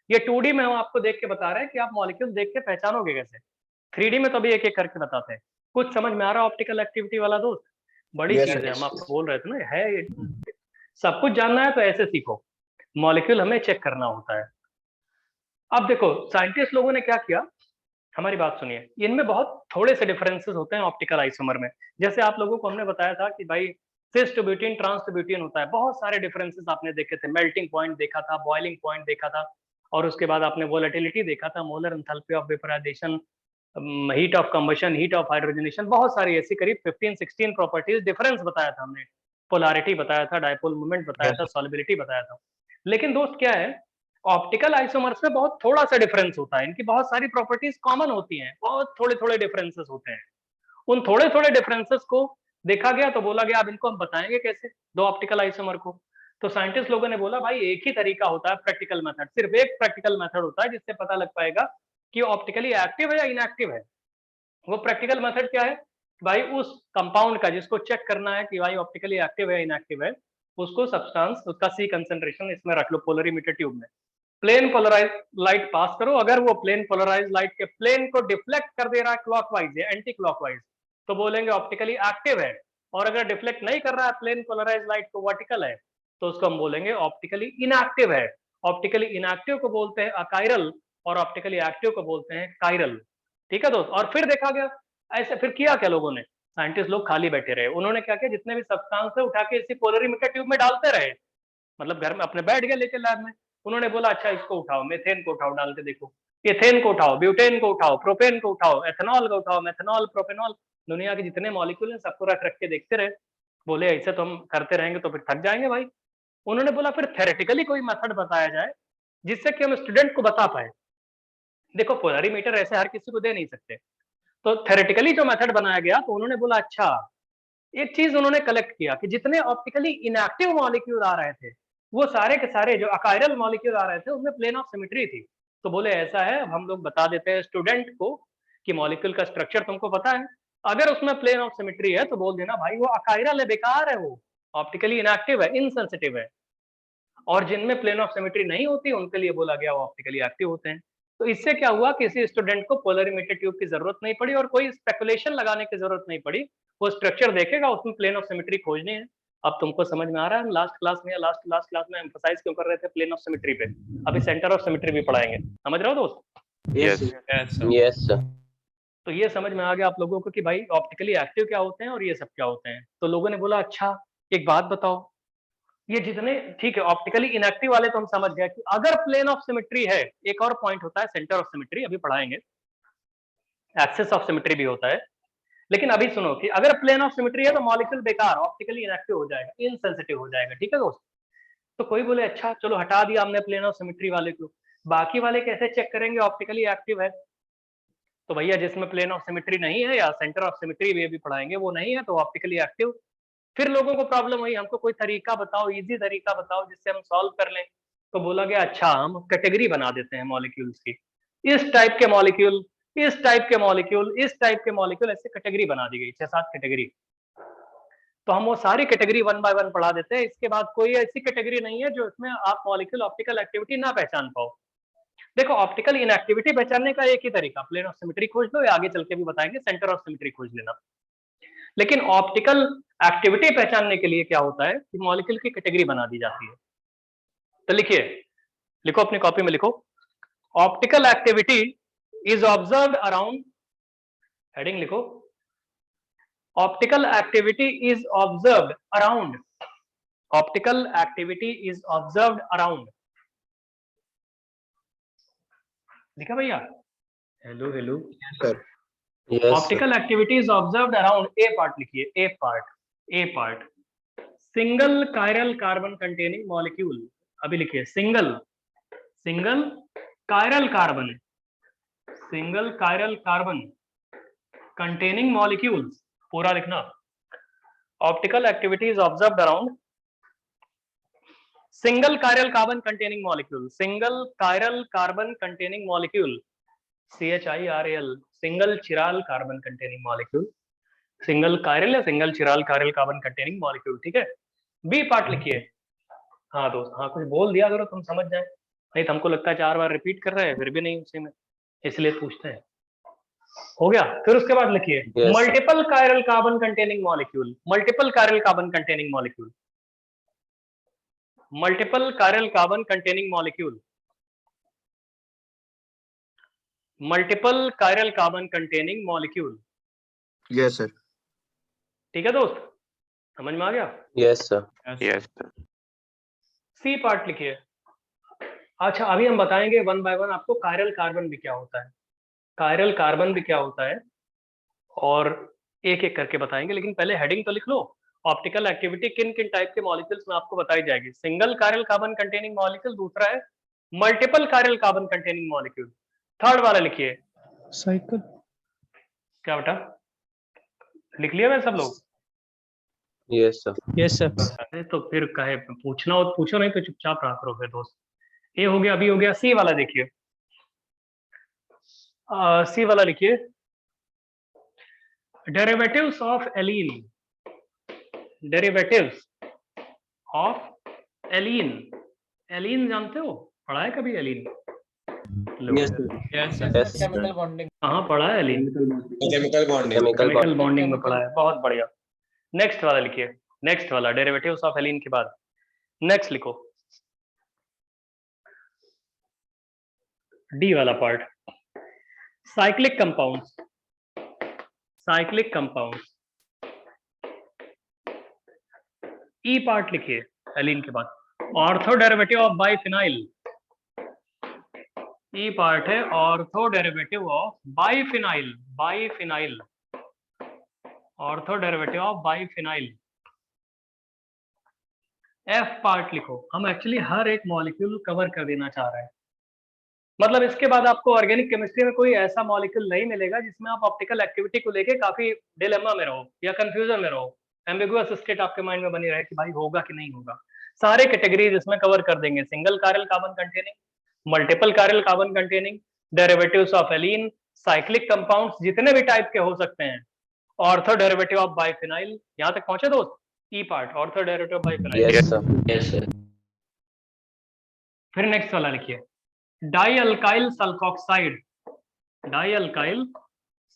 ये 2D में हम आपको देख के बता रहे हैं कि आप मॉलिक्यूल देख के पहचानोगे कैसे। 3D में तो अभी एक एक करके बताते हैं। कुछ समझ में आ रहा है ऑप्टिकल एक्टिविटी वाला दोस्त? बड़ी चीज है, हम आपको बोल रहे थे ना, है सब कुछ जानना है तो ऐसे सीखो, मॉलिक्यूल हमें चेक करना होता है। अब देखो, साइंटिस्ट लोगों ने क्या किया, हमारी बात सुनिए, इनमें बहुत थोड़े से डिफरेंसेस होते हैं ऑप्टिकल आइसोमर में। जैसे आप लोगों को हमने बताया था कि भाई cis two butane, trans two butane होता है, बहुत सारे डिफरेंसेस आपने देखे थे, मेल्टिंग पॉइंट देखा था, बॉइलिंग पॉइंट देखा था, और उसके बाद आपने वोलेटिलिटी देखा था, molar enthalpy of vaporization, heat of combustion, heat of hydrogenation, बहुत सारी ऐसी करीब 15-16 प्रॉपर्टीज डिफरेंस बताया था हमने, पोलैरिटी बताया था, डायपोल मोमेंट बताया था, सॉल्युबिलिटी बताया था। लेकिन दोस्त क्या है, ऑप्टिकल आइसोमर्स में बहुत थोड़ा सा डिफरेंस होता है, इनकी बहुत सारी प्रॉपर्टीज कॉमन होती हैं, बहुत थोड़े थोड़े डिफरेंसेस होते हैं। उन थोड़े थोड़े डिफरेंसेस को देखा गया तो बोला गया अब इनको हम बताएंगे कैसे दो ऑप्टिकल आइसोमर को। तो साइंटिस्ट लोगों ने बोला भाई एक ही तरीका होता है प्रैक्टिकल मेथड, सिर्फ एक प्रैक्टिकल मेथड होता है जिससे पता लग पाएगा कि ऑप्टिकली एक्टिव है या इनएक्टिव है। वो प्रैक्टिकल मेथड क्या है भाई, उस कंपाउंड का जिसको चेक करना है कि भाई ऑप्टिकली एक्टिव है इनएक्टिव है, उसको सब्सटेंस, उसका सी कंसंट्रेशन इसमें रख लो पोलरीमीटर ट्यूब में, प्लेन पोलराइज लाइट पास करो, अगर वो प्लेन पोलराइज लाइट के प्लेन को डिफ्लेक्ट कर दे रहा है क्लॉकवाइज या एंटी क्लॉकवाइज तो बोलेंगे ऑप्टिकली एक्टिव है, और अगर डिफ्लेक्ट नहीं कर रहा है प्लेन पोलराइज लाइट को वर्टिकल है तो उसको हम बोलेंगे ऑप्टिकली इनएक्टिव है। ऑप्टिकली इनएक्टिव को बोलते हैं अकाइरल और ऑप्टिकली एक्टिव को बोलते हैं काइरल। ठीक है दोस्त, और फिर देखा गया ऐसे, फिर किया क्या लोगों ने, साइंटिस्ट लोग खाली बैठे रहे, उन्होंने क्या किया, जितने भी सब्सटेंस है उठा के इसी पोलरीमीटर ट्यूब में डालते रहे, मतलब घर में अपने बैठ गए लेके लैब में, उन्होंने बोला अच्छा इसको उठाओ, मेथेन को उठाओ, डाल के देखो, एथेन को उठाओ, ब्यूटेन को उठाओ, प्रोपेन को उठाओ, एथेनॉल को उठाओ, मेथेनॉल, प्रोपेनॉल, दुनिया के जितने मॉलिक्यूल हैं सबको रख रख के देखते रहे। बोले ऐसे तो हम करते रहेंगे तो फिर थक जाएंगे भाई। उन्होंने बोला फिर थेरेटिकली कोई मेथड बताया जाए जिससे कि हम स्टूडेंट को बता पाए। देखो पोलरीमीटर ऐसे हर किसी को दे नहीं सकते, तो थेरेटिकली जो मेथड बनाया गया तो उन्होंने बोला अच्छा, एक चीज उन्होंने कलेक्ट किया कि जितने ऑप्टिकली इनएक्टिव मॉलिक्यूल आ रहे थे वो सारे के सारे जो अकाइरल मॉलिक्यूल आ रहे थे उनमें प्लेन ऑफ सिमेट्री थी। तो बोले ऐसा है, हम लोग बता देते हैं स्टूडेंट को कि मॉलिक्यूल का स्ट्रक्चर तुमको पता है, अगर उसमें प्लेन ऑफ सिमेट्री है तो बोल देना भाई वो अकाइरल है, बेकार है, वो ऑप्टिकली इनएक्टिव है, इनसेंसिटिव है। और जिनमें प्लेन ऑफ सिमेट्री नहीं होती उनके लिए बोला गया वो ऑप्टिकली एक्टिव होते हैं। तो इससे क्या हुआ, किसी स्टूडेंट को पोलरीमीटर ट्यूब की जरूरत नहीं पड़ी और कोई स्पेकुलेशन लगाने की जरूरत नहीं पड़ी, वो स्ट्रक्चर देखेगा, उसमें प्लेन ऑफ सिमेट्री खोजनी है। अब तुमको समझ में आ रहा है, हम लास्ट क्लास में या लास्ट क्लास में एम्फसाइज क्यों कर रहे थे प्लेन ऑफ सिमेट्री पे, अभी सेंटर ऑफ सिमेट्री भी पढ़ाएंगे, समझ रहे हो दोस्त? Yes Yes, sir. तो ये समझ में आ गया आप लोगों को कि भाई ऑप्टिकली एक्टिव क्या होते हैं और ये सब क्या होते हैं। तो लोगों ने बोला अच्छा एक बात बताओ, ये जितने, ठीक है ऑप्टिकली इनएक्टिव वाले तो हम समझ गए कि अगर प्लेन ऑफ सिमेट्री है, एक और पॉइंट होता है सेंटर ऑफ सिमेट्री, अभी पढ़ाएंगे, एक्सिस ऑफ सिमेट्री भी होता है, लेकिन अभी सुनो कि अगर प्लेन ऑफ सिमेट्री है तो मॉलिक्यूल बेकार, ऑप्टिकली इनएक्टिव हो जाएगा, इनसेंसिटिव हो जाएगा। ठीक है दोस्त, तो कोई बोले अच्छा चलो हटा दिया हमने प्लेन ऑफ सिमेट्री वाले को, बाकी वाले कैसे चेक करेंगे ऑप्टिकली एक्टिव है? तो भैया जिसमें प्लेन ऑफ सिमेट्री नहीं है या सेंटर ऑफ सिमेट्री भी अभी पढ़ाएंगे वो नहीं है तो ऑप्टिकली एक्टिव। फिर लोगों को प्रॉब्लम हुई, हमको कोई तरीका बताओ, इजी तरीका बताओ जिससे हम सॉल्व कर लें। तो बोला गया अच्छा हम कैटेगरी बना देते हैं मॉलिक्यूल्स की, इस टाइप के मॉलिक्यूल, इस टाइप के मॉलिक्यूल, इस टाइप के मॉलिक्यूल, ऐसे कैटेगरी बना दी गई 6-7 कैटेगरी। तो हम वो सारी कैटेगरी 1 बाय 1 पढ़ा देते हैं। इसके बाद कोई ऐसी कैटेगरी नहीं है जो इसमें आप मॉलिक्यूल ऑप्टिकल एक्टिविटी ना पहचान पाओ। देखो ऑप्टिकल इनएक्टिविटी पहचानने का एक ही तरीका, प्लेन ऑफ सिमेट्री खोज लो, या आगे चल के भी बताएंगे सेंटर ऑफ सिमेट्री खोज लेना। लेकिन ऑप्टिकल एक्टिविटी पहचानने के लिए क्या होता है कि मॉलिक्यूल की कैटेगरी बना दी जाती है। तो लिखिए, लिखो अपनी कॉपी में लिखो, optical activity is observed around, heading लिखो, optical activity is observed around, optical activity is observed around, लिखा भैया? Hello hello sir. Yes, sir. Optical activity is observed around, A part लिखिए, A part single chiral carbon containing molecule, अभी लिखिए single chiral carbon, single chiral carbon containing molecules, पूरा लिखना। Optical activity is observed around single chiral carbon containing molecule, single chiral carbon containing molecule, CHIRAL, single chiral carbon containing molecule, single chiral या single chiral chiral carbon containing molecule. ठीक है, B part लिखिए। हाँ दोस्त, हाँ कुछ बोल दिया करो तुम समझ जाए, नहीं तो हमको लगता है 4 बार रिपीट कर रहे हैं फिर भी नहीं उसी में, इसलिए पूछते हैं। हो गया? फिर उसके बाद लिखिए Yes. Multiple chiral carbon containing molecule, multiple chiral carbon containing molecule, multiple chiral carbon containing molecule, multiple chiral carbon containing molecule. Yes sir. ठीक है दोस्त, समझ में आ गया? Yes, sir. Yes sir. C part लिखिए। अच्छा अभी हम बताएंगे 1 बाय 1 आपको कायरल कार्बन भी क्या होता है, कायरल कार्बन भी क्या होता है, और एक एक करके बताएंगे, लेकिन पहले हेडिंग तो लिख लो। ऑप्टिकल एक्टिविटी किन किन टाइप के मॉलिक्यूल्स में आपको बताई जाएगी, single chiral carbon containing molecule, दूसरा है multiple chiral carbon containing molecule, third वाला लिखिए साइकिल। क्या बेटा, लिख लिया मैं सब लोग? Yes, sir. Yes sir. अरे तो फिर कहे पूछना हो तो पूछो, नहीं तो चुपचाप रहा करो फिर दोस्त। ये हो गया, अभी हो गया सी वाला, देखिए सी वाला लिखिए, derivatives of allene, derivatives of allene, allene जानते हो, पढ़ा है कभी allene? Yes, sir. Yes sir. Yes. Chemical bonding कहाँ पढ़ा है allene? Chemical bonding. Chemical chemical bond. Bonding में पढ़ा है, बहुत बढ़िया। नेक्स्ट वाला लिखिए, नेक्स्ट वाला डेरिवेटिव्स ऑफ एलीन के बाद नेक्स्ट लिखो, डी वाला part, cyclic compounds, cyclic compounds. E part लिखिए एलीन के बाद, ortho derivative of biphenyl. E part है ortho derivative of biphenyl, biphenyl, ortho derivative of biphenyl. F part लिखो, हम एक्चुअली हर एक मॉलिक्यूल कवर कर देना चाह रहे हैं, मतलब इसके बाद आपको ऑर्गेनिक केमिस्ट्री में कोई ऐसा मॉलिक्यूल नहीं मिलेगा जिसमें आप ऑप्टिकल एक्टिविटी को लेके काफी डिलेमा में रहो या कंफ्यूजन में रहो, एम्बिगुअस स्टेट आपके माइंड में बनी रहे कि भाई होगा कि नहीं होगा। सारे कैटेगरीज इसमें कवर कर देंगे, single chiral carbon containing, multiple chiral carbon containing, derivatives of allene, cyclic compounds जितने भी टाइप के हो सकते हैं, ऑर्थो डेरिवेटिव ऑफ बाइफिनाइल। यहाँ तक पहुंचे दोस्त? E part ortho derivative of biphenyl. Yes, sir. Yes, sir. फिर नेक्स्ट वाला लिखिए, dialkyl sulphoxide, dialkyl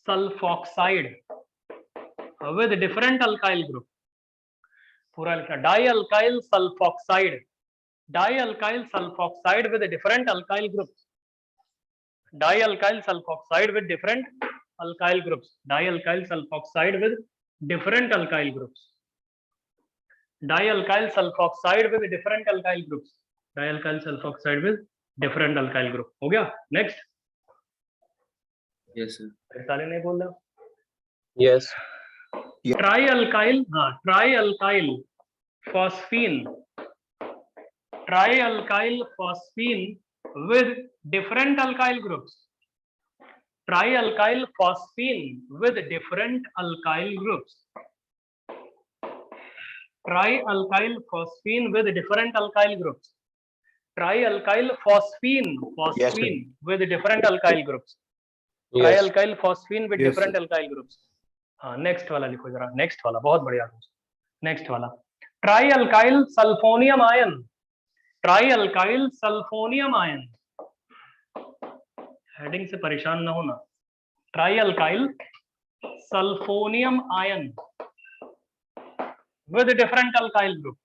sulphoxide with different alkyl group. पूरा लिखना, dialkyl sulphoxide, dialkyl sulphoxide with different alkyl groups, dialkyl sulphoxide with different alkyl groups, dialkyl sulphoxide with different alkyl groups, dialkyl sulphoxide with different alkyl groups, dialkyl sulphoxide with different alkyl group. हो गया? Next. Yes, sir. साले नहीं बोल रहा। Yes. Try alkyl, हाँ, try alkyl phosphine, try alkyl phosphine with different alkyl groups, try alkyl phosphine with different alkyl groups, try alkyl phosphine with different alkyl groups, try alkyl phosphine, phosphine with different alkyl groups, try Yes. Alkyl phosphine with Yes, different alkyl groups. हाँ, next वाला लिखो जरा, next वाला बहुत बढ़िया। Next वाला, try alkyl सल्फोनियम ion, try alkyl सल्फोनियम ion, heading से परेशान ना होना, try alkyl सल्फोनियम ion with different alkyl group,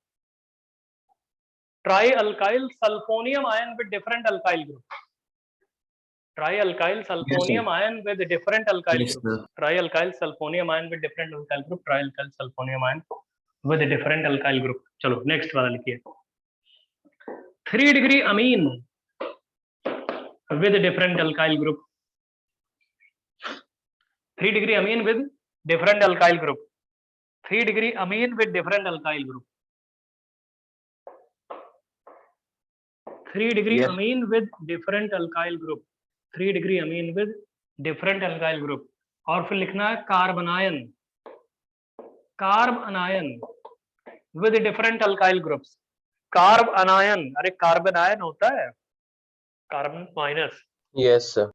try alkyl सल्फोनियम ion with different alkyl group, try alkyl सल्फोनियम ion with different alkyl Yes, group, sir. Try alkyl सल्फोनियम ion with different alkyl group, try alkyl सल्फोनियम ion with different alkyl group. चलो next वाला लिखिए, 3 degree amine with different alkyl group, 3 degree amine with different alkyl group, 3 degree amine with different alkyl group, 3 degree Yes. Amine with different alkyl group, 3 degree amine with different alkyl group. और फिर लिखना है carbon ion, carbanion with different alkyl groups, carbanion, अरे carbon ion होता है carbon minus, Yes, sir.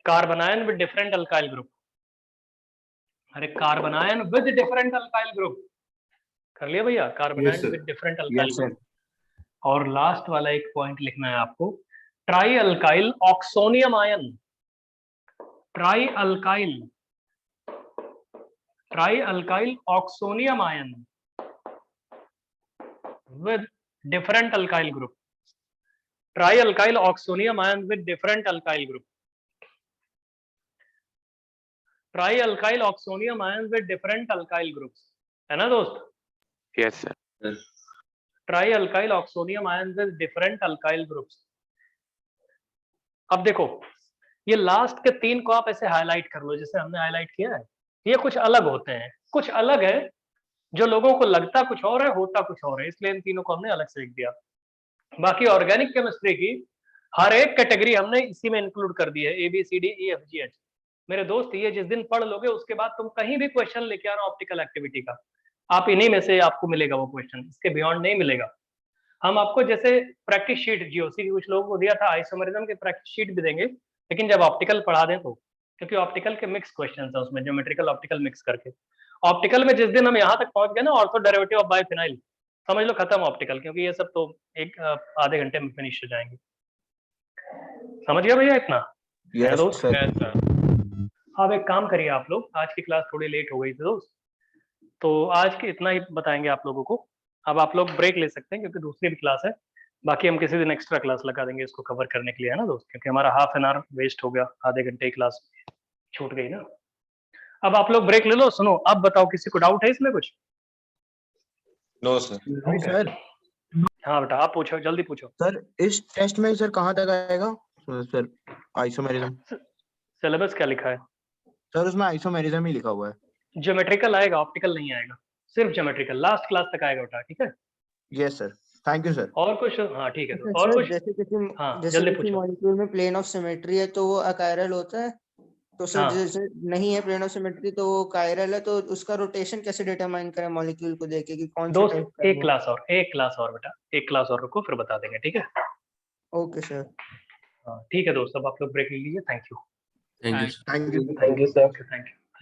Carbon ion with different alkyl group, अरे carbon ion with different alkyl group कर लिया भैया, carbon Yes, ion sir. With different alkyl Yes, sir. Group. और last वाला एक पॉइंट लिखना है आपको, try alkyl oxonium ion, try alkyl, try alkyl oxonium ion with different alkyl group, try alkyl oxonium ion with different alkyl group, try alkyl oxonium ion with different alkyl groups, है ना दोस्त? Yes sir. Try alkyl oxonium ion with different alkyl groups. अब देखो, ये last के 3 को आप ऐसे हाईलाइट कर लो जैसे हमने हाईलाइट किया है, ये कुछ अलग होते हैं, कुछ अलग है जो लोगों को लगता कुछ और है होता कुछ और है, इसलिए इन तीनों को हमने अलग से लिख दिया। बाकी ऑर्गेनिक केमिस्ट्री की हर एक कैटेगरी हमने इसी में इंक्लूड कर दी है, ABCDEFGH। मेरे दोस्त, ये जिस दिन पढ़ लोगे उसके बाद तुम कहीं भी क्वेश्चन लेके आना ऑप्टिकल एक्टिविटी का, आप इन्हीं में से आपको मिलेगा वो क्वेश्चन, इसके बियॉन्ड नहीं मिलेगा। हम आपको जैसे प्रैक्टिस शीट जीओसी की कुछ लोगों को दिया था, आइसोमेरिज्म की प्रैक्टिस शीट भी देंगे, लेकिन जब ऑप्टिकल पढ़ा दें तो, क्योंकि ऑप्टिकल के मिक्स क्वेश्चन है उसमें, ज्योमेट्रिकल ऑप्टिकल मिक्स करके। ऑप्टिकल में जिस दिन हम यहाँ तक पहुंच गए ना, ऑर्थो डेरिवेटिव ऑफ बाइफिनाइल, समझ लो खत्म ऑप्टिकल, क्योंकि ये सब तो एक आधे घंटे में फिनिश हो जाएंगे। समझ गया भैया इतना? यस दोस्त? सर। Yes, sir. अब एक काम करिए आप लोग, आज की क्लास थोड़ी लेट हो गई थी दोस्त, तो आज के इतना ही बताएंगे आप लोगों को। अब आप लोग ब्रेक ले सकते हैं क्योंकि दूसरी भी क्लास है, बाकी हम किसी दिन एक्स्ट्रा क्लास लगा देंगे इसको कवर करने के लिए, है ना दोस्त, क्योंकि हमारा हाफ एन आवर वेस्ट हो गया, आधे घंटे की क्लास छूट गई ना। अब आप लोग ब्रेक ले लो। सुनो, अब बताओ किसी को डाउट है इसमें कुछ? No sir. सर हाँ बेटा, आप पूछो, जल्दी पूछो। सर इस टेस्ट में सर कहाँ तक आएगा सर आइसोमेरिज्म? सिलेबस क्या लिखा है? सर उसमें आइसोमेरिज्म ही लिखा हुआ है। ज्योमेट्रिकल आएगा, ऑप्टिकल नहीं आएगा, सिर्फ ज्योमेट्रिकल लास्ट क्लास तक आएगा बेटा, ठीक है? Yes sir, thank you sir. और कुछ? हाँ ठीक है, अच्छा और सर, कुछ? हाँ, जल्दी जैसे किसी पूछो। मॉलिक्यूल में प्लेन ऑफ सिमेट्री है तो वो अकायरल होता है, तो सर हाँ। जैसे नहीं है प्लेन ऑफ सिमेट्री तो वो कायरल है, तो उसका रोटेशन कैसे डिटरमाइन करें मॉलिक्यूल को देख के कि कौन सा दोस्त टाइप का है एक वो? क्लास और, एक क्लास और बेटा, एक क्लास और रुको, फिर बता देंगे, ठीक है? Okay sir. हाँ ठीक है दोस्त, अब आप लोग ब्रेक ले लीजिए। Thank you. Thank you Thank sir. Thank you. Thank you, sir. Thank you.